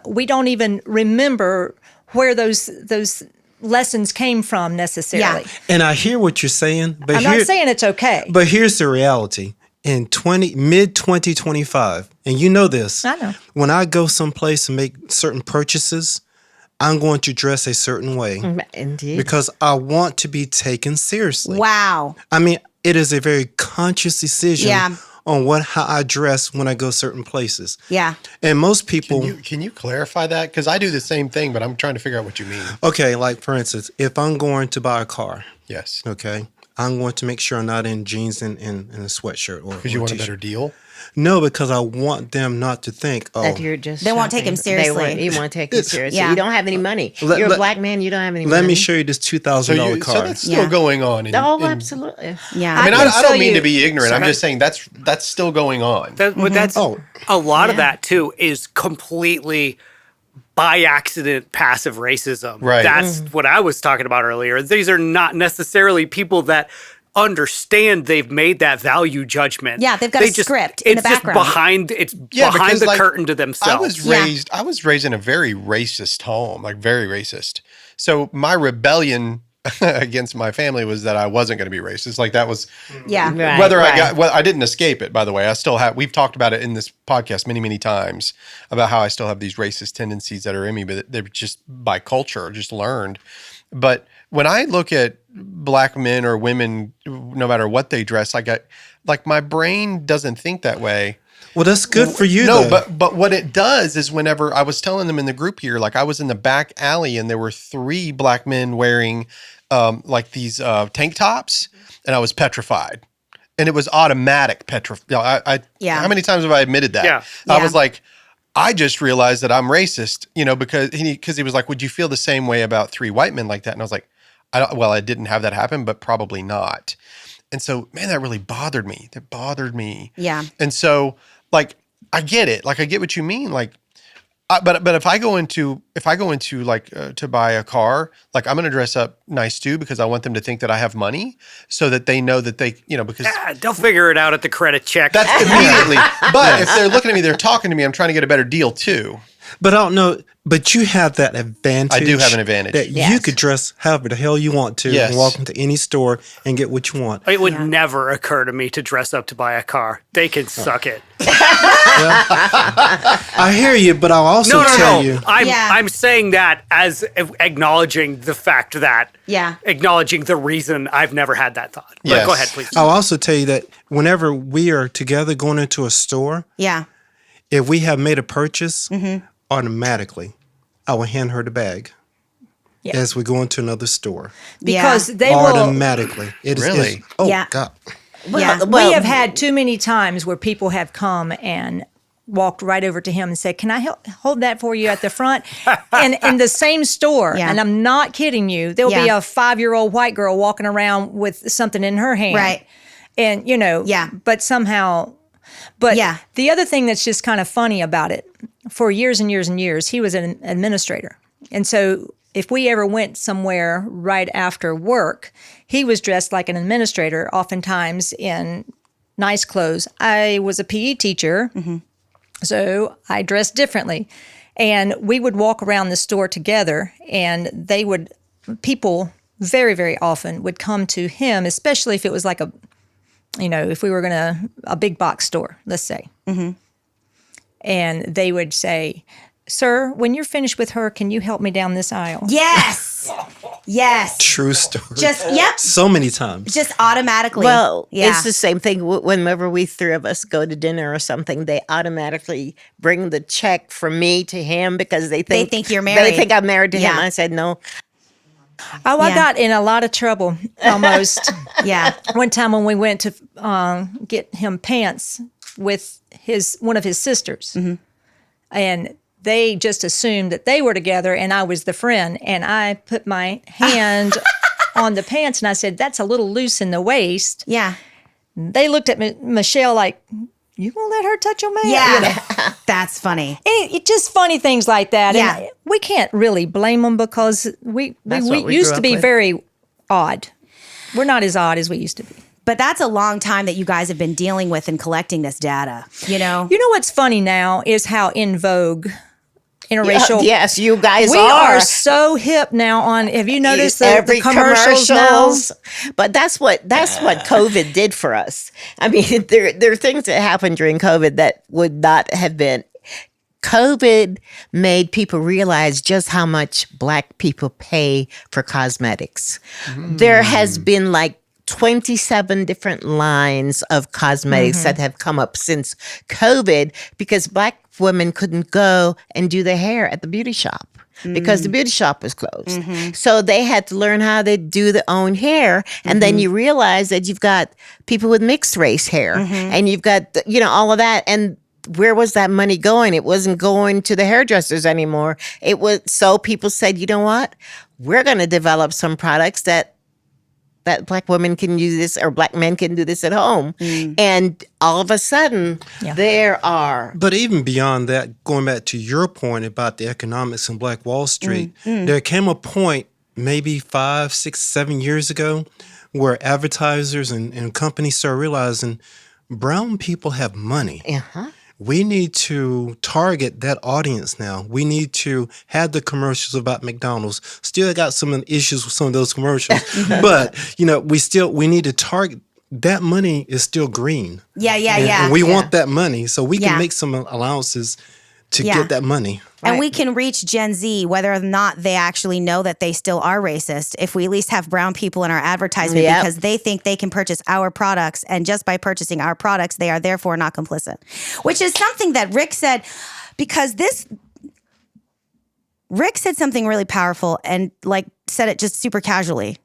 we don't even remember where those lessons came from necessarily. Yeah. And I hear what you're saying, but I'm not saying it's okay. But here's the reality. In mid 2025, and you know this. I know. When I go someplace and make certain purchases, I'm going to dress a certain way. Indeed. Because I want to be taken seriously. Wow. I mean, it is a very conscious decision on how I dress when I go certain places. Yeah. And most people... Can you clarify that? Because I do the same thing, but I'm trying to figure out what you mean. Okay, like for instance, if I'm going to buy a car. Yes. Okay. I'm going to make sure I'm not in jeans and a sweatshirt or Because you or want a t-shirt. better deal. No, because I want them not to think, That you're just They won't take him shopping. seriously. You want to take him seriously. Yeah. You don't have any money. Let- You're a let- black man. You don't have any money. let me show you this $2,000 So car. that's still Yeah. going on. Oh, absolutely. Yeah. I mean, can I tell don't mean you- to be ignorant. I'm Sorry. just saying that's still going on. But that's Oh. a lot of that too is completely by accident passive racism. Right. That's what I was talking about earlier. These are not necessarily people that understand they've made that value judgment. Yeah, they've got a script in the background. It's behind because, the like, curtain to themselves. I was raised in a very racist home, like very racist. So my rebellion against my family was that I wasn't going to be racist. Like that was Yeah. Right, whether I right. got I didn't escape it, by the way. I still have we've talked about it in this podcast many, many times about how I still have these racist tendencies that are in me, but they're just by culture, just learned. But when I look at black men or women, no matter what they dress, like my brain doesn't think that way. Well, that's good for you, No, though. but what it does is whenever I was telling them in the group here, like I was in the back alley and there were 3 black men wearing like these tank tops, and I was petrified. And it was automatic petrified. Yeah. How many times have I admitted that? Yeah. I Yeah. was like, I just realized that I'm racist, because he was like, would you feel the same way about 3 white men like that? And I was like, I didn't have that happen, but probably not. And so, man, that really bothered me. That bothered me. Yeah. And so, like, I get it. Like, I get what you mean. Like, but if I go into like to buy a car, like I'm going to dress up nice too because I want them to think that I have money, so that they know that they, because They'll figure it out at the credit check. that's immediately. But if they're looking at me, they're talking to me. I'm trying to get a better deal too. But I don't know. But you have that advantage. I do have an advantage. That you Yes. could dress however the hell you want to Yes. and walk into any store and get what you want. It would never occur to me to dress up to buy a car. They can suck it. I hear you, but I'll also tell you. I'm saying that as acknowledging the fact that, acknowledging the reason I've never had that thought. But Yes. go ahead, please. I'll also tell you that whenever we are together going into a store, Yeah. if we have made a purchase, automatically, I will hand her the bag Yeah. as we go into another store. Because they will. Automatically. It is. Really? Oh, Yeah. God. Yeah. We have had too many times where people have come and walked right over to him and said, "Can I hold that for you at the front?" And in the same store, Yeah. and I'm not kidding you, there'll be Yeah. a 5-year-old white girl walking around with something in her hand, Right. And Yeah. but somehow. But Yeah. the other thing that's just kind of funny about it, for years and years and years, he was an administrator. And so if we ever went somewhere right after work, he was dressed like an administrator, oftentimes in nice clothes. I was a PE teacher, so I dressed differently. And we would walk around the store together, and people very, very often would come to him, especially if it was like if we were a big box store, let's say. And they would say, "Sir, when you're finished with her, can you help me down this aisle?" Yes. Yes. True story. Just So many times. just automatically. Well, yeah. it's the same thing. Whenever we 3 of us go to dinner or something, they automatically bring the check from me to him because they think you're married. They think I'm married to him. Yeah. I said no. Oh, I Yeah. got in a lot of trouble almost. Yeah. One time when we went to get him pants with one of his sisters, and they just assumed that they were together and I was the friend, and I put my hand on the pants and I said, "That's a little loose in the waist." Yeah. They looked at Michelle like, "You gonna let her touch your man?" Yeah. That's funny. It just funny things like that. Yeah. And we can't really blame them because we That's what we used grew to up be with. very odd. We're not as odd as we used to be. But that's a long time that you guys have been dealing with and collecting this data, You know what's funny now is how in vogue interracial. Yes, you guys We are so hip now on. Have you noticed the commercials now? But that's what COVID did for us. I mean, there are things that happened during COVID that would not have been. COVID made people realize just how much Black people pay for cosmetics. There has been like 27 different lines of cosmetics that have come up since COVID because Black women couldn't go and do their hair at the beauty shop. because the beauty shop was closed. So they had to learn how to do their own hair. And then you realize that you've got people with mixed race hair and you've got, all of that. And where was that money going? It wasn't going to the hairdressers anymore. It was, so people said, you know what? We're going to develop some products that Black women can do this or Black men can do this at home. And all of a sudden, there are. But even beyond that, going back to your point about the economics in Black Wall Street, there came a point maybe 5, 6, 7 years ago where advertisers and companies started realizing brown people have money. We need to target that audience now. We need to have the commercials about McDonald's. Still got some issues with some of those commercials, but we need to target. That money is still green. And we want that money, so we can make some allowances to get that money. And we can reach Gen Z, whether or not they actually know that they still are racist, if we at least have brown people in our advertisement because they think they can purchase our products. And just by purchasing our products, they are therefore not complicit. Which is something that Rick said, because Rick said something really powerful and said it just super casually.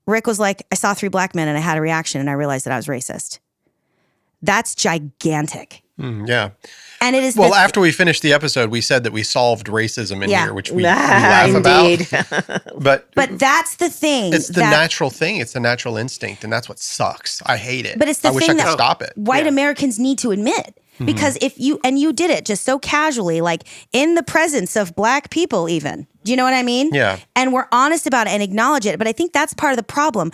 Rick was like, I saw 3 Black men and I had a reaction and I realized that I was racist. That's gigantic. Yeah. And it is after we finished the episode, we said that we solved racism in here, which we laugh about. But that's the thing. It's the natural thing. It's the natural instinct, and that's what sucks. I hate it. But it's the I wish thing I could that stop it. White Americans need to admit. Because if you did it just so casually, like in the presence of Black people even. Do you know what I mean? Yeah. And we're honest about it and acknowledge it. But I think that's part of the problem.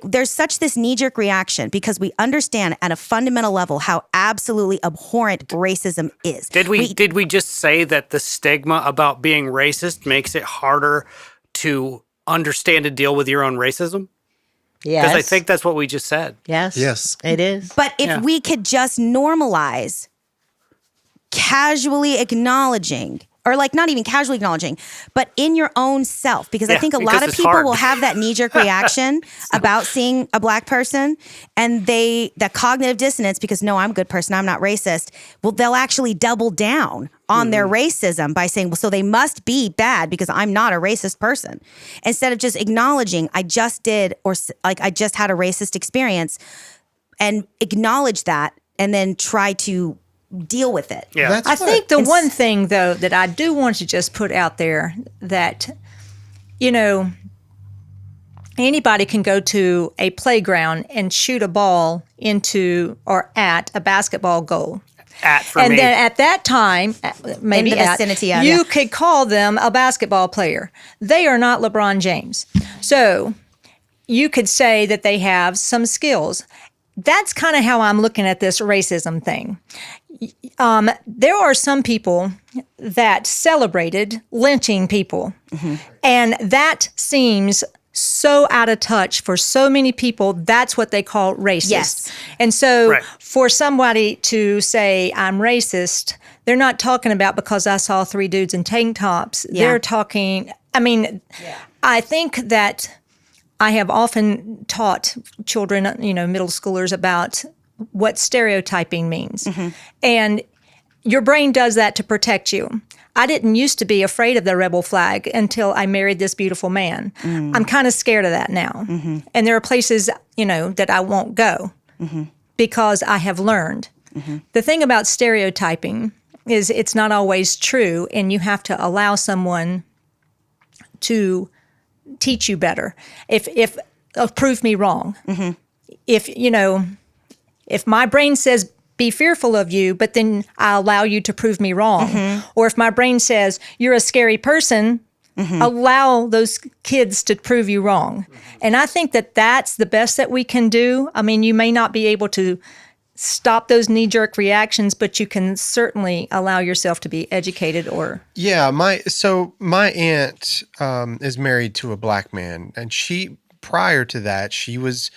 There's such this knee-jerk reaction because we understand at a fundamental level how absolutely abhorrent racism is. Did we just say that the stigma about being racist makes it harder to understand and deal with your own racism? Yes. Because I think that's what we just said. Yes, it is. But if we could just normalize casually acknowledging, or not even casually acknowledging, but in your own self, because I think a lot of people will have that knee-jerk reaction about seeing a Black person and that cognitive dissonance because, no, I'm a good person, I'm not racist. Well, they'll actually double down on their racism by saying, well, so they must be bad because I'm not a racist person. Instead of just acknowledging, I just did, or I just had a racist experience, and acknowledge that and then try to deal with it. Yeah. I think the one thing, though, that I do want to just put out there that, anybody can go to a playground and shoot a ball into or at a basketball goal. Then at that time, maybe in the vicinity of you could call them a basketball player. They are not LeBron James. So you could say that they have some skills. That's kind of how I'm looking at this racism thing. There are some people that celebrated lynching people, and that seems so out of touch for so many people. That's what they call racist. Yes. And so for somebody to say I'm racist, they're not talking about because I saw 3 dudes in tank tops. Yeah. They're talking, I think that I have often taught children, middle schoolers about what stereotyping means. And your brain does that to protect you. I didn't used to be afraid of the rebel flag until I married this beautiful man. I'm kind of scared of that now. And there are places, that I won't go because I have learned. The thing about stereotyping is it's not always true, and you have to allow someone to teach you better. If prove me wrong. If my brain says be fearful of you, but then I allow you to prove me wrong. Or if my brain says you're a scary person, allow those kids to prove you wrong. And I think that that's the best that we can do. You may not be able to stop those knee-jerk reactions, but you can certainly allow yourself to be educated or... Yeah, my aunt is married to a Black man, and prior to that, she was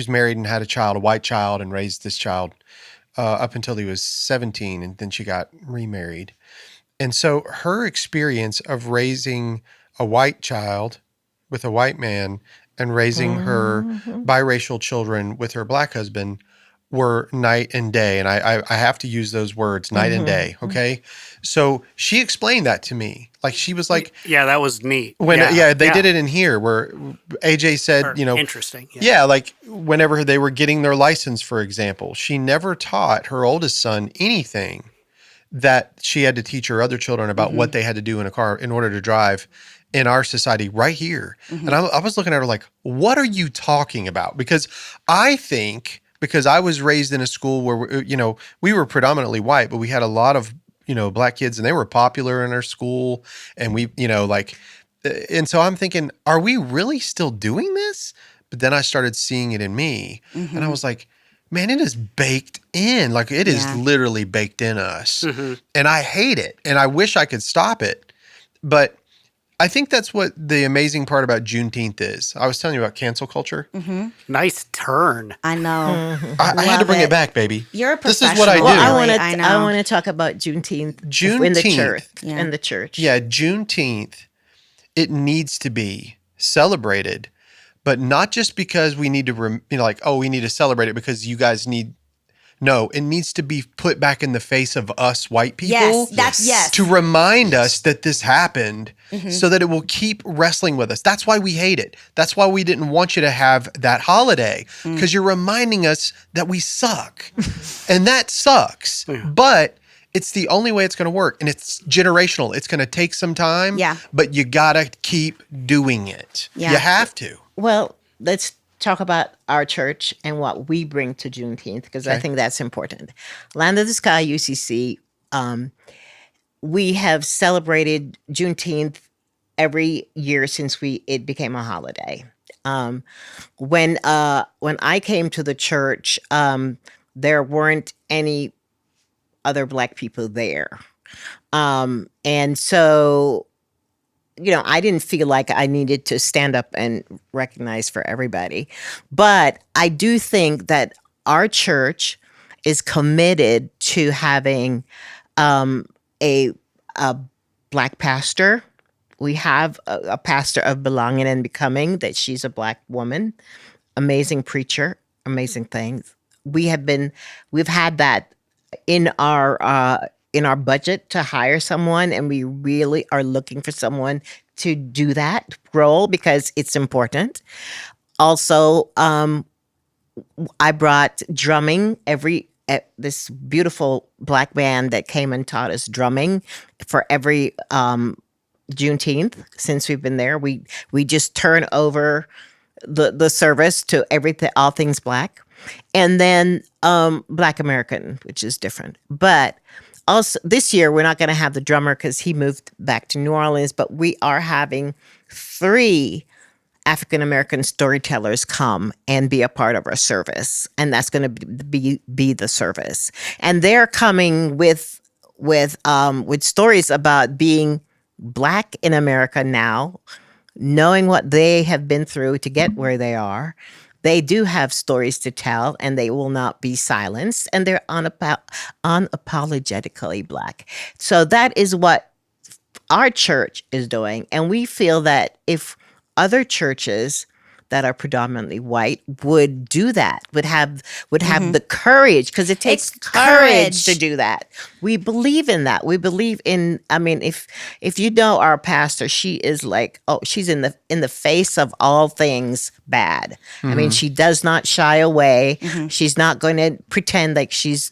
married and had a white child, and raised this child up until he was 17, and then she got remarried. And so her experience of raising a white child with a white man and raising her biracial children with her Black husband were night and day. And I have to use those words, night and day. Okay. So she explained that to me. Like she was like, Yeah, that was neat. when they did it in here where AJ said, Or you know, interesting. yeah, like whenever they were getting their license, for example, she never taught her oldest son anything that she had to teach her other children about what they had to do in a car in order to drive in our society right here. And I was looking at her like, what are you talking about? Because I think, because I was raised in a school where, you know, we were predominantly white, but we had a lot of, you know, black kids and they were popular in our school. And we, you know, like, and so I'm thinking, are we really still doing this? But then I started seeing it in me and I was like, man, it is baked in. Like it is literally baked in us. And I hate it. And I wish I could stop it. But I think that's what the amazing part about Juneteenth is. I was telling you about cancel culture. Nice turn. I know. I had to bring it back, baby. You're a This professional. is what I do. Well, I know. I want to talk about Juneteenth, in the church. Yeah. In the church. Yeah, Juneteenth, it needs to be celebrated, but not just because we need to, like, oh, we need to celebrate it because you guys need. No, it needs to be put back in the face of us white people. Yes. To remind us that this happened so that it will keep wrestling with us. That's why we hate it. That's why we didn't want you to have that holiday because you're reminding us that we suck. And that sucks. But it's the only way it's going to work. And it's generational. It's going to take some time. Yeah. But you got to keep doing it. Yeah. You have to. Well, let's talk about our church and what we bring to Juneteenth, because I think that's important. Land of the Sky UCC, we have celebrated Juneteenth every year since it became a holiday. When I came to the church, there weren't any other Black people there, and so, you know, I didn't feel like I needed to stand up and recognize for everybody. But I do think that our church is committed to having a Black pastor. We have a pastor of Belonging and Becoming, that she's a Black woman, amazing preacher, amazing things. We've had that in our budget to hire someone, and we really are looking for someone to do that role because it's important. Also, I brought drumming this beautiful Black band that came and taught us drumming for every Juneteenth since we've been there. We just turn over the service to everything, all things Black, and then Black American, which is different, but. Also, this year, we're not going to have the drummer because he moved back to New Orleans, but we are having 3 African-American storytellers come and be a part of our service. And that's going to be the service. And they're coming with stories about being Black in America now, knowing what they have been through to get where they are. They do have stories to tell, and they will not be silenced, and they're unapologetically Black. So that is what our church is doing, and we feel that if other churches that are predominantly white would do that, would have the courage, because it takes courage to do that. We believe in that. We believe in. I mean, if you know our pastor, she is like, she's in the face of all things bad. I mean, she does not shy away. She's not going to pretend like she's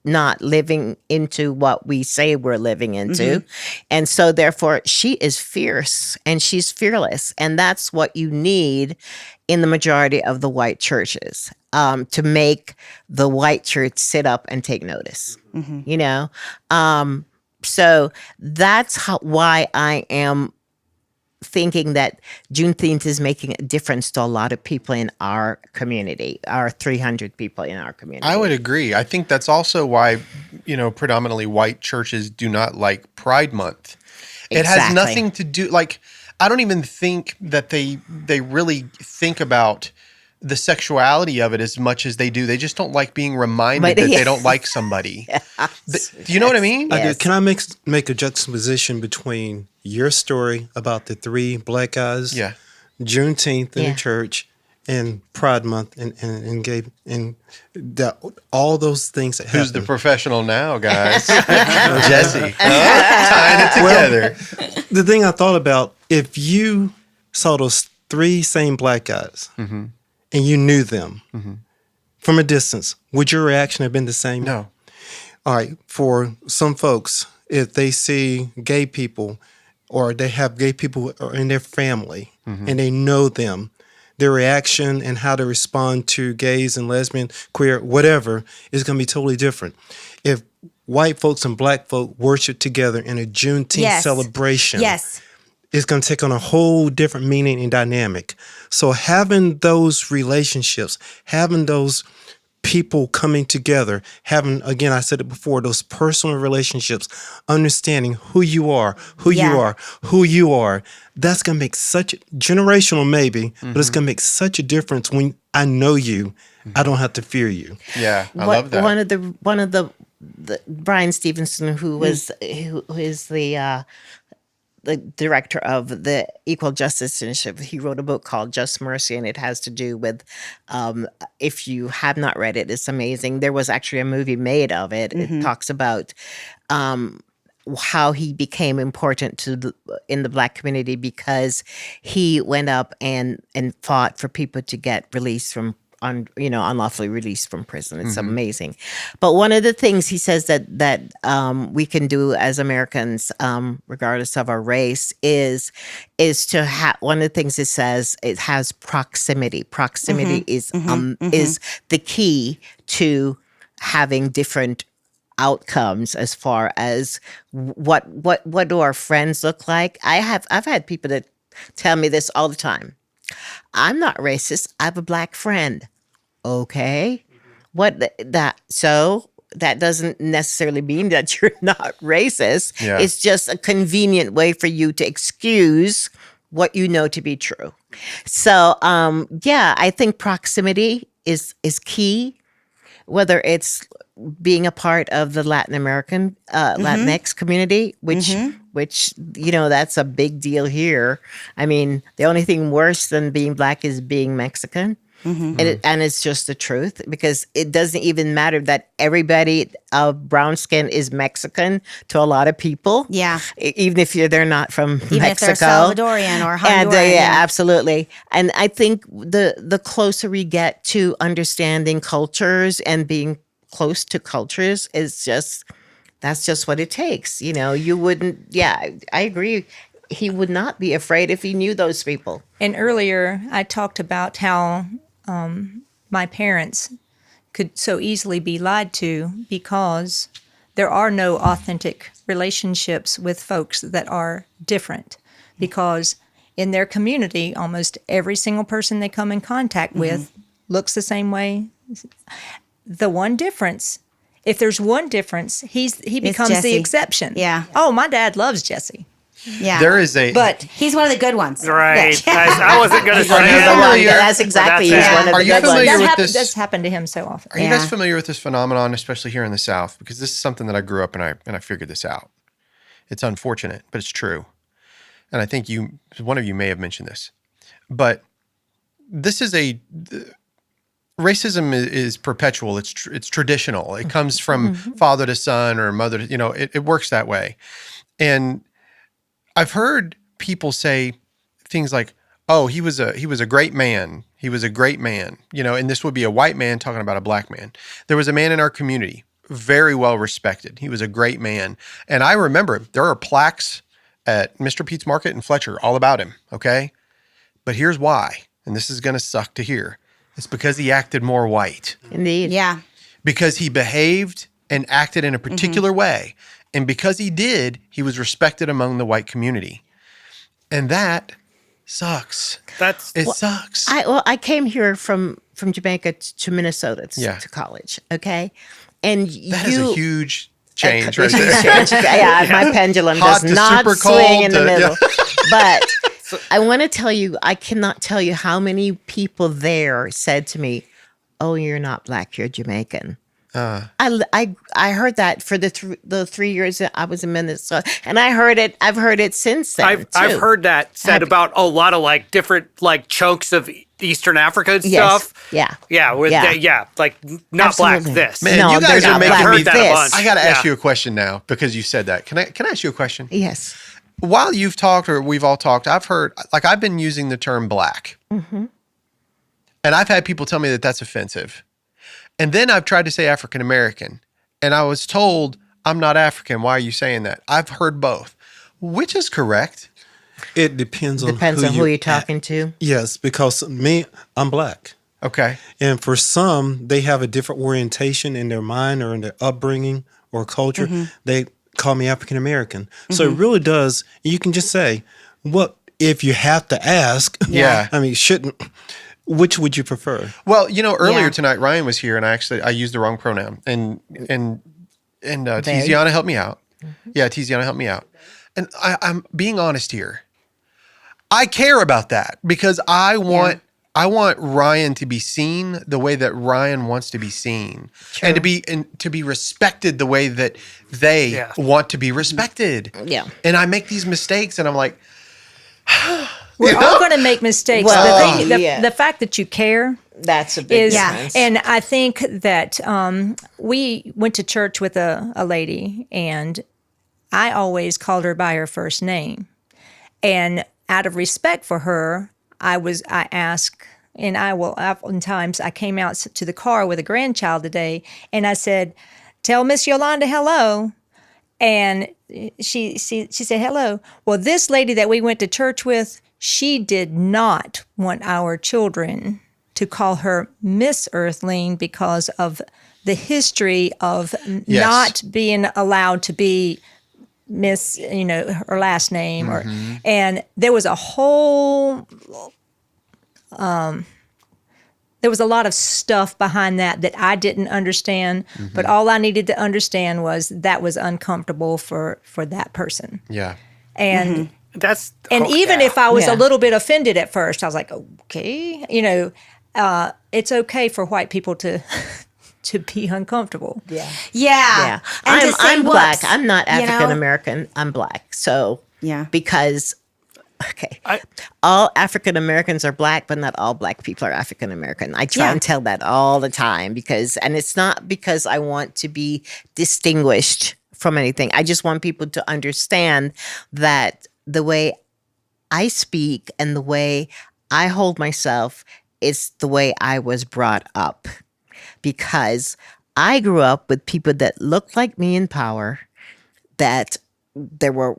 not living into what we say we're living into. And so therefore she is fierce and she's fearless. And that's what you need in the majority of the white churches, to make the white church sit up and take notice, you know? So that's why I am thinking that Juneteenth is making a difference to a lot of people in our community, our 300 people in our community. I would agree. I think that's also why, you know, predominantly white churches do not like Pride Month. It has nothing to do, like, I don't even think that they really think about the sexuality of it as much as they do. They just don't like being reminded that they don't like somebody. Do you know what I mean? I do. Can I make a juxtaposition between your story about the 3 Black guys, Juneteenth in the church, and Pride Month and gay and all those things that Who's the happen. professional now, guys? Jesse. Tying it together. The thing I thought about, if you saw those 3 same black guys and you knew them from a distance, would your reaction have been the same? No. All right. For some folks, if they see gay people or they have gay people in their family and they know them, their reaction and how to respond to gays and lesbian, queer, whatever, is going to be totally different. If white folks and black folk worship together in a Juneteenth celebration, it's going to take on a whole different meaning and dynamic. So having those relationships, having those people coming together, having, again, I said it before, those personal relationships, understanding who you are, who you are, that's going to make such, generational maybe, but it's going to make such a difference when I know you. I don't have to fear you. Yeah, I love that. One of the Brian Stevenson, who is the director of the Equal Justice Initiative, he wrote a book called Just Mercy, and it has to do with, if you have not read it, it's amazing. There was actually a movie made of it. It talks about how he became important in the Black community because he went up and fought for people to get released from unlawfully released from prison. It's amazing. But one of the things he says that we can do as Americans, regardless of our race, is to have, one of the things it says, it has proximity. Proximity is the key to having different outcomes as far as what do our friends look like. I've had people that tell me this all the time. I'm not racist. I have a black friend. Okay. So that doesn't necessarily mean that you're not racist. Yeah. It's just a convenient way for you to excuse what you know to be true. So, I think proximity is key, whether it's being a part of the Latin American, Latinx community, which, that's a big deal here. I mean, the only thing worse than being black is being Mexican. And it's just the truth, because it doesn't even matter that everybody of brown skin is Mexican to a lot of people. Yeah. Even if they're not from Even Mexico. if they're Salvadorian or Honduran. And, absolutely. And I think the closer we get to understanding cultures and being close to cultures that's just what it takes. You wouldn't, I agree. He would not be afraid if he knew those people. And earlier, I talked about how my parents could so easily be lied to because there are no authentic relationships with folks that are different. Because in their community, almost every single person they come in contact with looks the same way. The one difference, if there's one difference, he becomes Jesse. the exception. Yeah. Oh, my dad loves Jesse. Yeah. There is a. But he's one of the good ones. Right. I wasn't going to say Are you that. familiar- That's exactly. That's He's it. one of Are the you good ones. familiar with this? That's happened to him so often. Are you guys familiar with this phenomenon, especially here in the South? Because this is something that I grew up and I figured this out. It's unfortunate, but it's true. And I think one of you may have mentioned this. But this is racism is perpetual. It's traditional. It comes from father to son or mother to, it works that way. And I've heard people say things like, "Oh, he was a great man. He was a great man." And this would be a white man talking about a black man. There was a man in our community, very well respected. He was a great man. And I remember there are plaques at Mr. Pete's Market in Fletcher all about him, okay? But here's why, and this is going to suck to hear. It's because he acted more white. Indeed. Yeah. Because he behaved and acted in a particular way. And because he did, he was respected among the white community. And that sucks. It sucks. I came here from Jamaica to Minnesota to college, okay? And That is a huge change right huge there. change. Yeah, my pendulum Hot does to not super swing cold in the to- middle. But I want to tell you, I cannot tell you how many people there said to me, "Oh, you're not black, you're Jamaican." I heard that for the 3 years that I was in Minnesota, and I've heard it since then. I've heard that said about a lot of like different like chunks of Eastern Africa and stuff. Yeah. Yeah. Like not Absolutely. black this. Man, No, you guys they're are not making black me. I've heard that a bunch. I got to ask Yeah. you a question now because you said that. Can I ask you a question? Yes. While you've talked or we've all talked, I've heard, like, I've been using the term black. And I've had people tell me that that's offensive. And then I've tried to say African American. And I was told, I'm not African. Why are you saying that? I've heard both. Which is correct? It depends on Who you're talking to. Yes, because I'm black. Okay. And for some, they have a different orientation in their mind or in their upbringing or culture. They call me African American. So it really does. You can just say, what if you have to ask? Yeah. I mean, which would you prefer? Well, earlier Yeah. tonight, Ryan was here and I used the wrong pronoun. And Tiziana helped me out. Yeah, Tiziana helped me out. And I'm being honest here. I care about that because I want Ryan to be seen the way that Ryan wants to be seen, and to be respected the way that they want to be respected. Yeah. And I make these mistakes, and I'm like, We're all going to make mistakes. Well, The fact that you care That's a big is, difference. and I think that we went to church with a lady, and I always called her by her first name, and out of respect for her, I asked, and oftentimes I came out to the car with a grandchild today, and I said, "Tell Miss Yolanda hello." And she said, "Hello." Well, this lady that we went to church with, she did not want our children to call her Miss Earthling because of the history of not being allowed to be Miss, her last name, and there was a whole, there was a lot of stuff behind that I didn't understand, but all I needed to understand was that was uncomfortable for that person. yeah. And Even if I was Yeah. a little bit offended at first, I was like, okay, it's okay for white people to be uncomfortable. Yeah. Yeah. And to say I'm black. whoops, I'm not you know? African American. I'm black. So Yeah. because all African Americans are black, but not all black people are African American. I try Yeah. and tell that all the time and it's not because I want to be distinguished from anything. I just want people to understand that the way I speak and the way I hold myself is the way I was brought up. Because I grew up with people that looked like me in power, that there were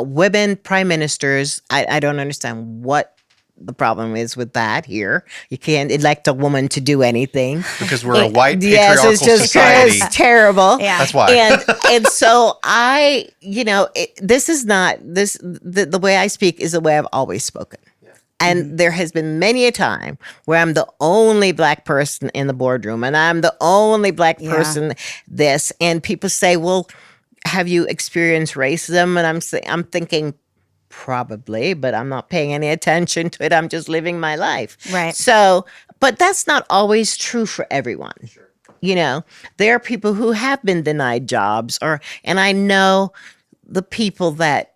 women prime ministers. I don't understand what the problem is with that here. You can't elect a woman to do anything. Because we're a white patriarchal it's just society. it's terrible. Yeah. That's why. And so this is not the way I speak is the way I've always spoken. And there has been many a time where I'm the only black person in the boardroom and I'm the only black person this. And people say, well, have you experienced racism? And I'm thinking, probably, but I'm not paying any attention to it. I'm just living my life. Right. So, but that's not always true for everyone. There are people who have been denied jobs and I know the people that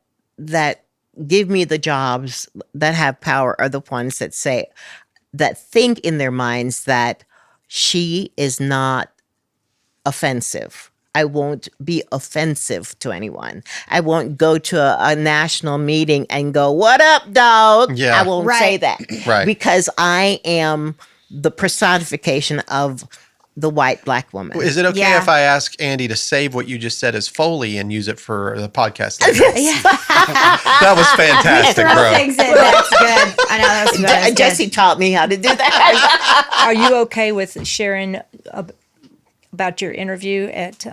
give me the jobs that have power are the ones that think in their minds that she is not offensive. I won't be offensive to anyone. I won't go to a national meeting and go, "What up, dog?" Yeah. I won't say that. Right. Because I am the personification of the white black woman. Is it okay Yeah. if I ask Andy to save what you just said as Foley and use it for the podcast later? That was fantastic, Throw bro. things in. That's good. I know that's good. That's good. Jesse taught me how to do that. Are you okay with sharing about your interview at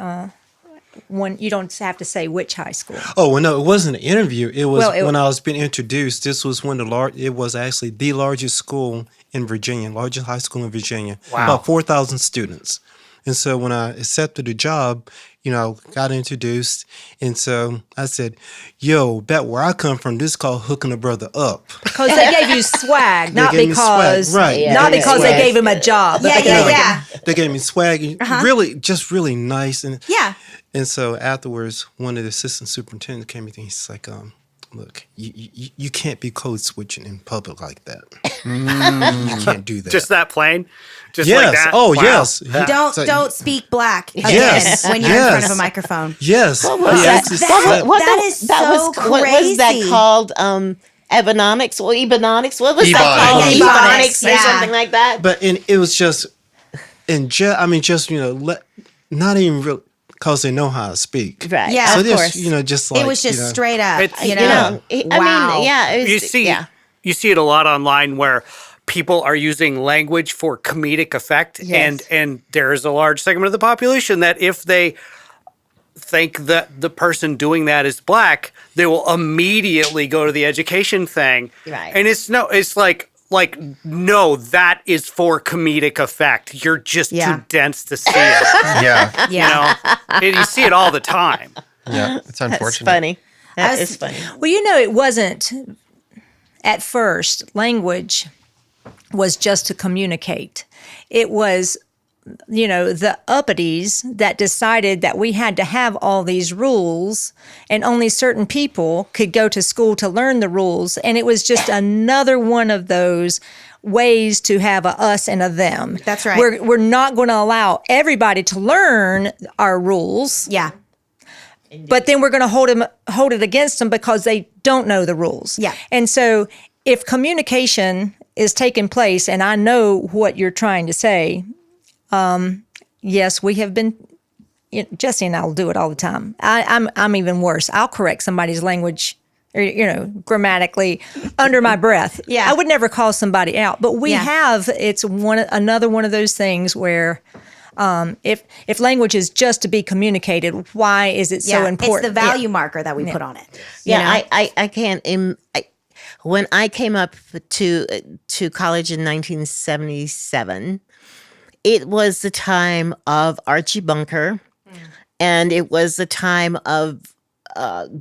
when you don't have to say which high school? Oh, well, no, it wasn't an interview. It was Well, when I was being introduced. This was when it was actually the largest school in Virginia, largest high school in Virginia. Wow. About 4,000 students. And so when I accepted the job, got introduced. And so I said, yo, back where I come from, this is called hooking a brother up. Because they gave you swag, not gave me swag, because right. not Yeah, because swag. they gave him a job. but Yeah, they yeah, gave him- yeah. They gave me swag, really, just really nice. And Yeah. And so afterwards, one of the assistant superintendents came to me. He's like, look, you can't be code switching in public like that. You can't do that. Just that plain? Just yes. like that? Oh, Wow. yes. Don't speak black again Yes, when you're in front yes. of a microphone. Yes. What was He that? actually That- said- that is so What was that crazy. called? Ebonics or Ebonics? What was that Ebonics. called? Ebonics, Ebonics or yeah. something like that. But it was just, not even real, because they know how to speak. Right. Yeah, So of just, course. just like. It was just straight up, It's- you know. I Wow. mean, yeah. It was, You see, yeah. you see it a lot online where people are using language for comedic effect, Yes. and there is a large segment of the population that if they think that the person doing that is black, they will immediately go to the education thing, Right. and it's like no, that is for comedic effect. You're just Yeah. too dense to see it. Yeah. Yeah. And you see it all the time. Yeah. It's That's unfortunate. funny. That As- is funny. Well, it wasn't at first. Language was just to communicate. It was, the uppities that decided that we had to have all these rules and only certain people could go to school to learn the rules. And it was just another one of those ways to have a us and a them. That's right. We're not going to allow everybody to learn our rules. Yeah. But then we're going to hold it against them because they don't know the rules. Yeah. And so if communication is taking place and I know what you're trying to say, yes, we have been, Jesse and I will do it all the time. I'm even worse. I'll correct somebody's language, or, grammatically under my breath. Yeah. I would never call somebody out, but we Yeah. have, it's another one of those things where if language is just to be communicated, why is it so important? It's the value marker that we put on it. Yeah, I can't. When I came up to college in 1977, it was the time of Archie Bunker, and it was the time of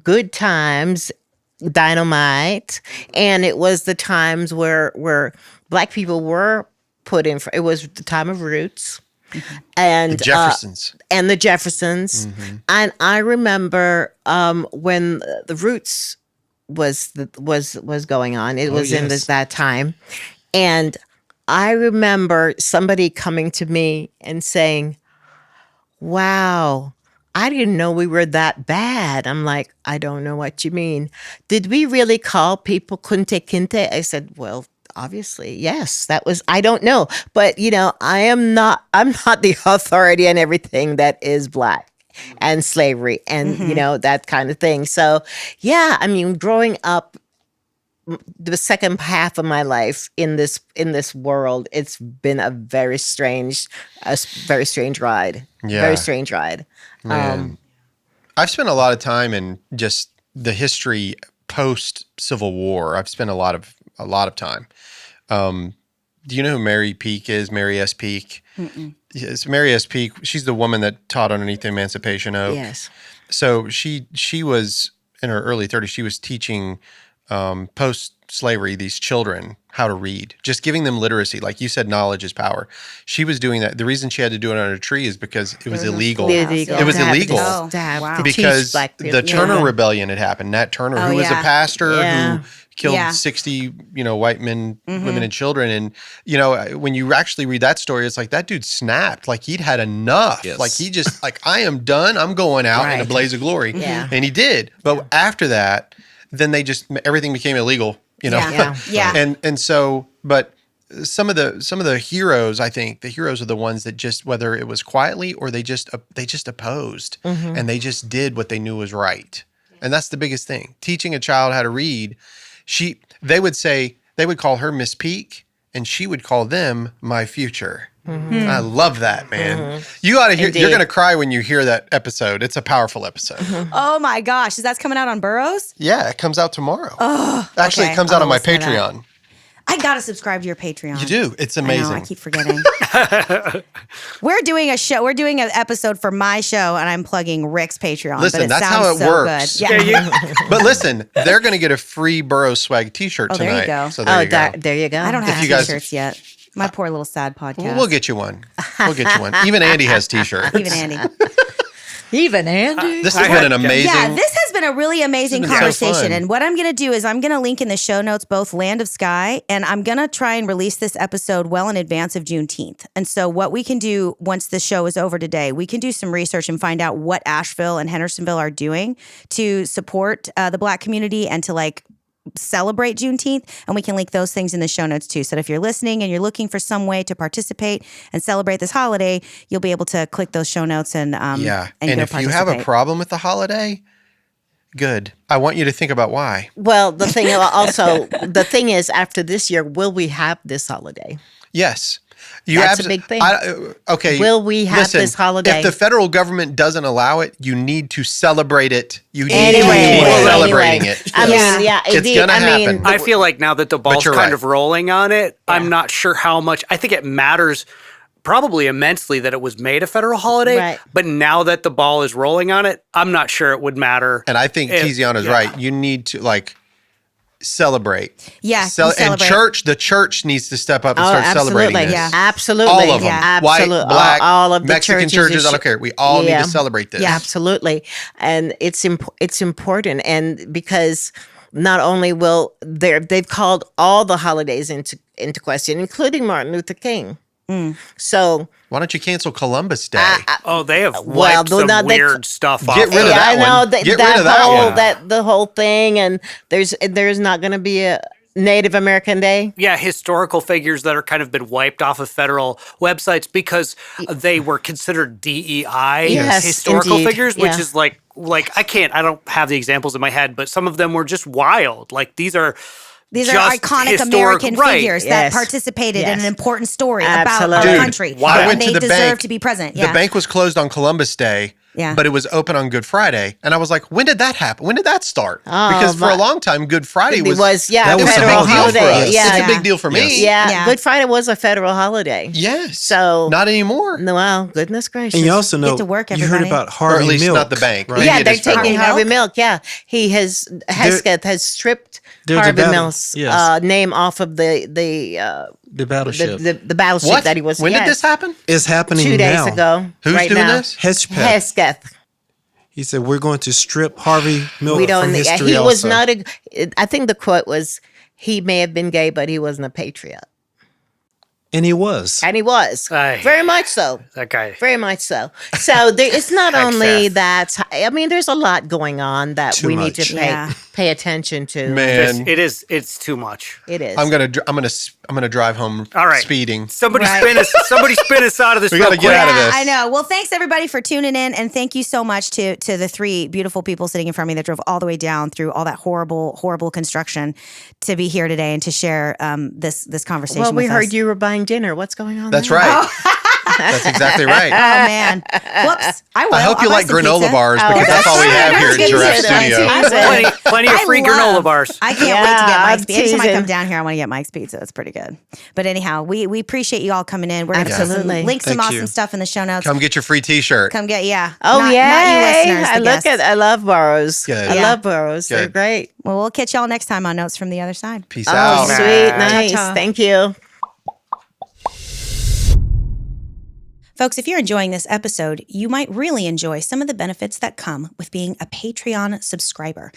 Good Times, Dynamite, and it was the times where Black people were put in. It was the time of Roots. And The Jeffersons. and the Jeffersons, and I remember when the Roots was going on. It was in yes. that time, and I remember somebody coming to me and saying, "Wow, I didn't know we were that bad." I'm like, "I don't know what you mean. Did we really call people Kunte Kinte?" I said, "Well, obviously, yes. That was, I don't know. But, I'm not the authority on everything that is Black and slavery and, that kind of thing." So, yeah, I mean, growing up the second half of my life in this world, it's been a very strange ride. Yeah. Very strange ride. Man. I've spent a lot of time in just the history post Civil War. I've spent a lot of time. Do you know who Mary Peake is? Mary S. Peake. Yes, Mary S. Peake. She's the woman that taught underneath the Emancipation Oak. Yes. So she was in her early 30s. She was teaching post-slavery these children how to read, just giving them literacy. Like you said, knowledge is power. She was doing that. The reason she had to do it under a tree is because it was illegal. Illegal. It was To have illegal. to- to have wow. to teach Because Black people. the Turner Rebellion had happened. Nat Turner, Oh, who was a yeah. pastor Yeah. who killed Yeah. 60, white men, women, and children. And, when you actually read that story, it's like that dude snapped. Like he'd had enough. Yes. Like he just, I am done. I'm going out in a Right. blaze of glory. Yeah. And he did. But after that, then everything became illegal, Yeah. Yeah. And so, but some of the heroes, I think the heroes are the ones that just, whether it was quietly or they just opposed and they just did what they knew was right. And that's the biggest thing. Teaching a child how to read, they would call her Miss Peak and she would call them my future. I love that, man. You ought to hear. Indeed. You're going to cry when you hear that episode. It's a powerful episode. Oh my gosh, that's coming out on Burroughs? Yeah, it comes out tomorrow. Oh, Actually, okay. it comes out I'll on my listen to that. Patreon. I gotta subscribe to your Patreon. You do. It's I know, amazing. I keep forgetting. We're doing a show. We're doing an episode for my show, and I'm plugging Rick's Patreon. Listen, but it that's sounds how it so works. Good. Yeah. But listen, they're going to get a free Burrow Swag T-shirt Oh, there tonight. you go. So there you go. There you go. I don't have you guys- T-shirts yet. My poor little sad podcast. We'll get you one. We'll get you one. Even Andy has T-shirts. Even Andy. Even Andy. This has been an amazing. Yeah, this has been a really amazing This has been so conversation. fun. And what I'm going to do is I'm going to link in the show notes both Land of Sky, and I'm going to try and release this episode well in advance of Juneteenth. And so what we can do once the show is over today, we can do some research and find out what Asheville and Hendersonville are doing to support the Black community and to like celebrate Juneteenth, and we can link those things in the show notes too. So that if you're listening and you're looking for some way to participate and celebrate this holiday, you'll be able to click those show notes and Yeah. and go if you have a participate. problem with the holiday, good. I want you to think about why. Well, the thing also, the thing is, after this year, will we have this holiday? Yes. That's a big thing. Okay. Will we have this holiday? If the federal government doesn't allow it, you need to celebrate it. You need Anyway, to keep celebrating anyway. it. I mean, yeah, It's indeed. gonna I mean, happen. I feel like now that the ball's you're kind right. of rolling on it, I'm not sure how much. I think it matters probably immensely that it was made a federal holiday. Right. But now that the ball is rolling on it, I'm not sure it would matter. And I think Tiziano's right. You need to celebrate. Yeah, you And celebrate. the church needs to step up and Oh, start absolutely. celebrating this. Yeah. Absolutely. All of them. Yeah. White, Absolute- black, all of the Mexican churches. I is- don't care. We all need Yeah. to celebrate this. Yeah. Absolutely. And it's important. And because not only will they've called all the holidays into question, including Martin Luther King. So Why don't you cancel Columbus Day? Oh, they have well, wiped some no, they- weird stuff off. Get rid of yeah, that I know one. that, Get that rid of that whole one. the whole thing, and there's not going to be a Native American Day. Yeah, historical figures that are kind of been wiped off of federal websites because they were considered DEI Yes, historical indeed. figures, which Yeah. is like I don't have the examples in my head, but some of them were just wild. Like these are These are just iconic historical- American right. figures that Yes. participated in Yes. an important story Absolutely. about our Dude, country. I and went they to the deserve bank. to be present. The Yeah. bank was closed on Columbus Day, Yeah. but it was open on Good Friday. And I was like, when did that happen? When did that start? Because for a long time, Good Friday It was was that was a federal big deal for holiday. us. Yeah, It's a big deal for me. yeah. Yeah. Good Friday was a federal holiday. Yes. So not anymore. no, well, goodness gracious. And you also know, to work, you heard everybody. about Or Harvey at least Milk. not the bank. right? Maybe yeah, it they're is federal. taking Harvey Harvey Milk. Yeah, he has Hesketh has stripped There's a Harvey battle- Milk's yes. name off of the The battleship. the battleship What? that he was. When did yes, this happen? It's happening 2 days now. ago. Who's right doing now. this? Hesketh. Hesketh. He said, we're going to strip Harvey Milk We don't. from history He was also. not a. I think the quote was, "He may have been gay, but he wasn't a patriot," And he was. and he was Aye. very much so. that guy. Very much so. So it's not only Hesketh. that. I mean, there's a lot going on that Too we need much. to Yeah. pay attention to. Man, It's too much. It is. I'm gonna drive home All right. speeding. Somebody Right. spin us out of this. We real gotta get quick. out of Yeah, this. I know. Well, thanks everybody for tuning in, and thank you so much to the three beautiful people sitting in front of me that drove all the way down through all that horrible construction to be here today and to share this conversation. well, we with heard us. you were buying dinner. What's going on? That's there? right. That's exactly right. Oh man! Whoops! I will. I hope you I'll buy like some granola pizza. bars Oh, because that's all we have here at that's Giraffe good. Studio. That's good. Plenty of free granola bars. I can't wait to get I'm Mike's pizza. Every time I come teasing. down here, I want to get Mike's pizza. It's pretty good. But anyhow, we appreciate you all coming in. We're going to Absolutely. link some Thank awesome you. stuff in the show notes. Come get your free T-shirt. Come get Oh not, yeah! not you listeners. The guests. I love burros. Good. I Yeah. love burros. They're Good. great. Well, we'll catch y'all next time on Notes from the Other Side. Peace Oh, out. sweet, nice. Ta-ta. Thank you. Folks, if you're enjoying this episode, you might really enjoy some of the benefits that come with being a Patreon subscriber.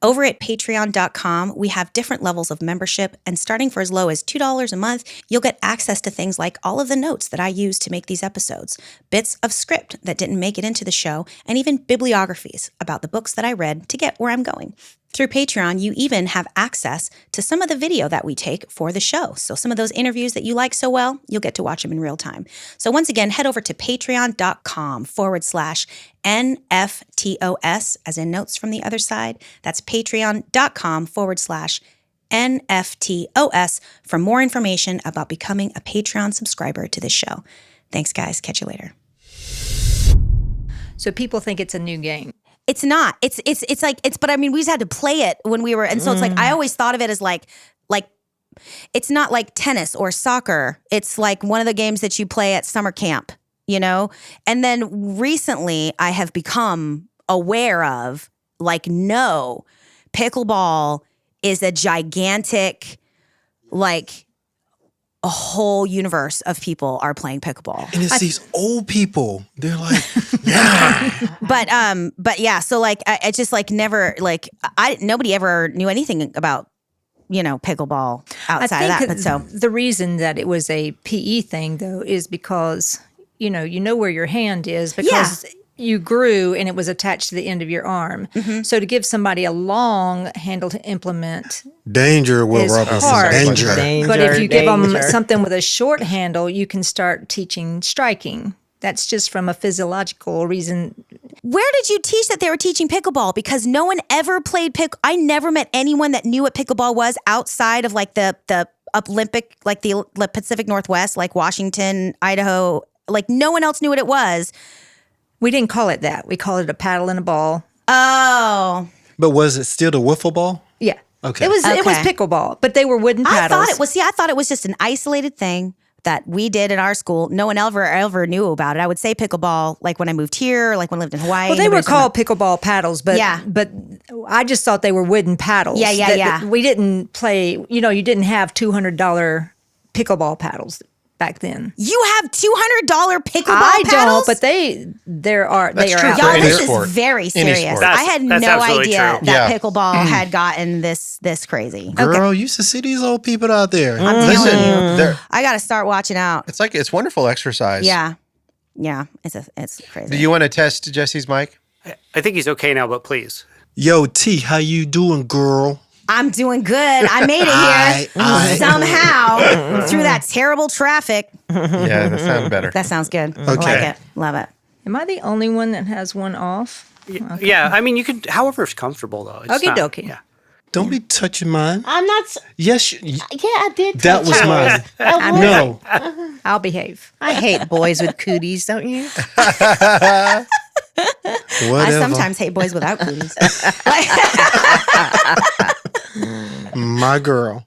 Over at patreon.com, we have different levels of membership, and starting for as low as $2 a month, you'll get access to things like all of the notes that I use to make these episodes, bits of script that didn't make it into the show, and even bibliographies about the books that I read to get where I'm going. Through Patreon, you even have access to some of the video that we take for the show. So some of those interviews that you like so well, you'll get to watch them in real time. So once again, head over to patreon.com/NFTOS, as in Notes from the Other Side. That's patreon.com/NFTOS for more information about becoming a Patreon subscriber to this show. Thanks, guys. Catch you later. So people think it's a new game. It's not. It's like but I mean, we just had to play it when we were, and so it's like I always thought of it as like it's not like tennis or soccer. It's like one of the games that you play at summer camp, you know? And then recently I have become aware of, like, no, pickleball is a gigantic, like, a whole universe of people are playing pickleball. And it's these old people. They're like, But yeah, so like I just like never like nobody ever knew anything about, you know, pickleball outside of that. But so the reason that it was a PE thing though is because you know where your hand is because you grew and it was attached to the end of your arm. So to give somebody a long handle to implement danger, Will is Robinson. hard. Danger. But if you give them something with a short handle, you can start teaching striking. That's just from a physiological reason. where did you teach that they were teaching pickleball? Because no one ever played I never met anyone that knew what pickleball was outside of like the Olympic, like the Pacific Northwest, like Washington, Idaho. Like no one else knew what it was. We didn't call it that. We called it a paddle and a ball. Oh. But was it still the wiffle ball? Yeah. Okay. It was pickleball, but they were wooden paddles. I thought it was just an isolated thing that we did in our school. No one ever knew about it. I would say pickleball like when I moved here, like when I lived in Hawaii. Well, they were called pickleball paddles, but I just thought they were wooden paddles. Yeah. We didn't play, you didn't have $200 pickleball paddles back then. You have $200 pickleball I paddles? don't, but they are out true there. for Y'all, any this sport. is very Any serious. sport. I had That's no absolutely idea true. that Yeah. pickleball had gotten this crazy. Girl, you used to see these old people out there. Listen, they're- I got to start watching out. it's wonderful exercise. Yeah, it's crazy. Do you want to test Jesse's mic? I think he's okay now, but please. Yo, T, how you doing, girl? I'm doing good. I made it here somehow through that terrible traffic. Yeah, that sounds better. That sounds good. I like it. Love it. Am I the only one that has one off? Yeah, I mean, you could, however's comfortable though. It's Okie not- dokie. Yeah. Don't be touching mine. I'm not. Yes, Yeah, I did. that touch was it. mine. I would. No. I'll behave. I hate boys with cooties, don't you? Whatever. I sometimes hate boys without cooties. My girl.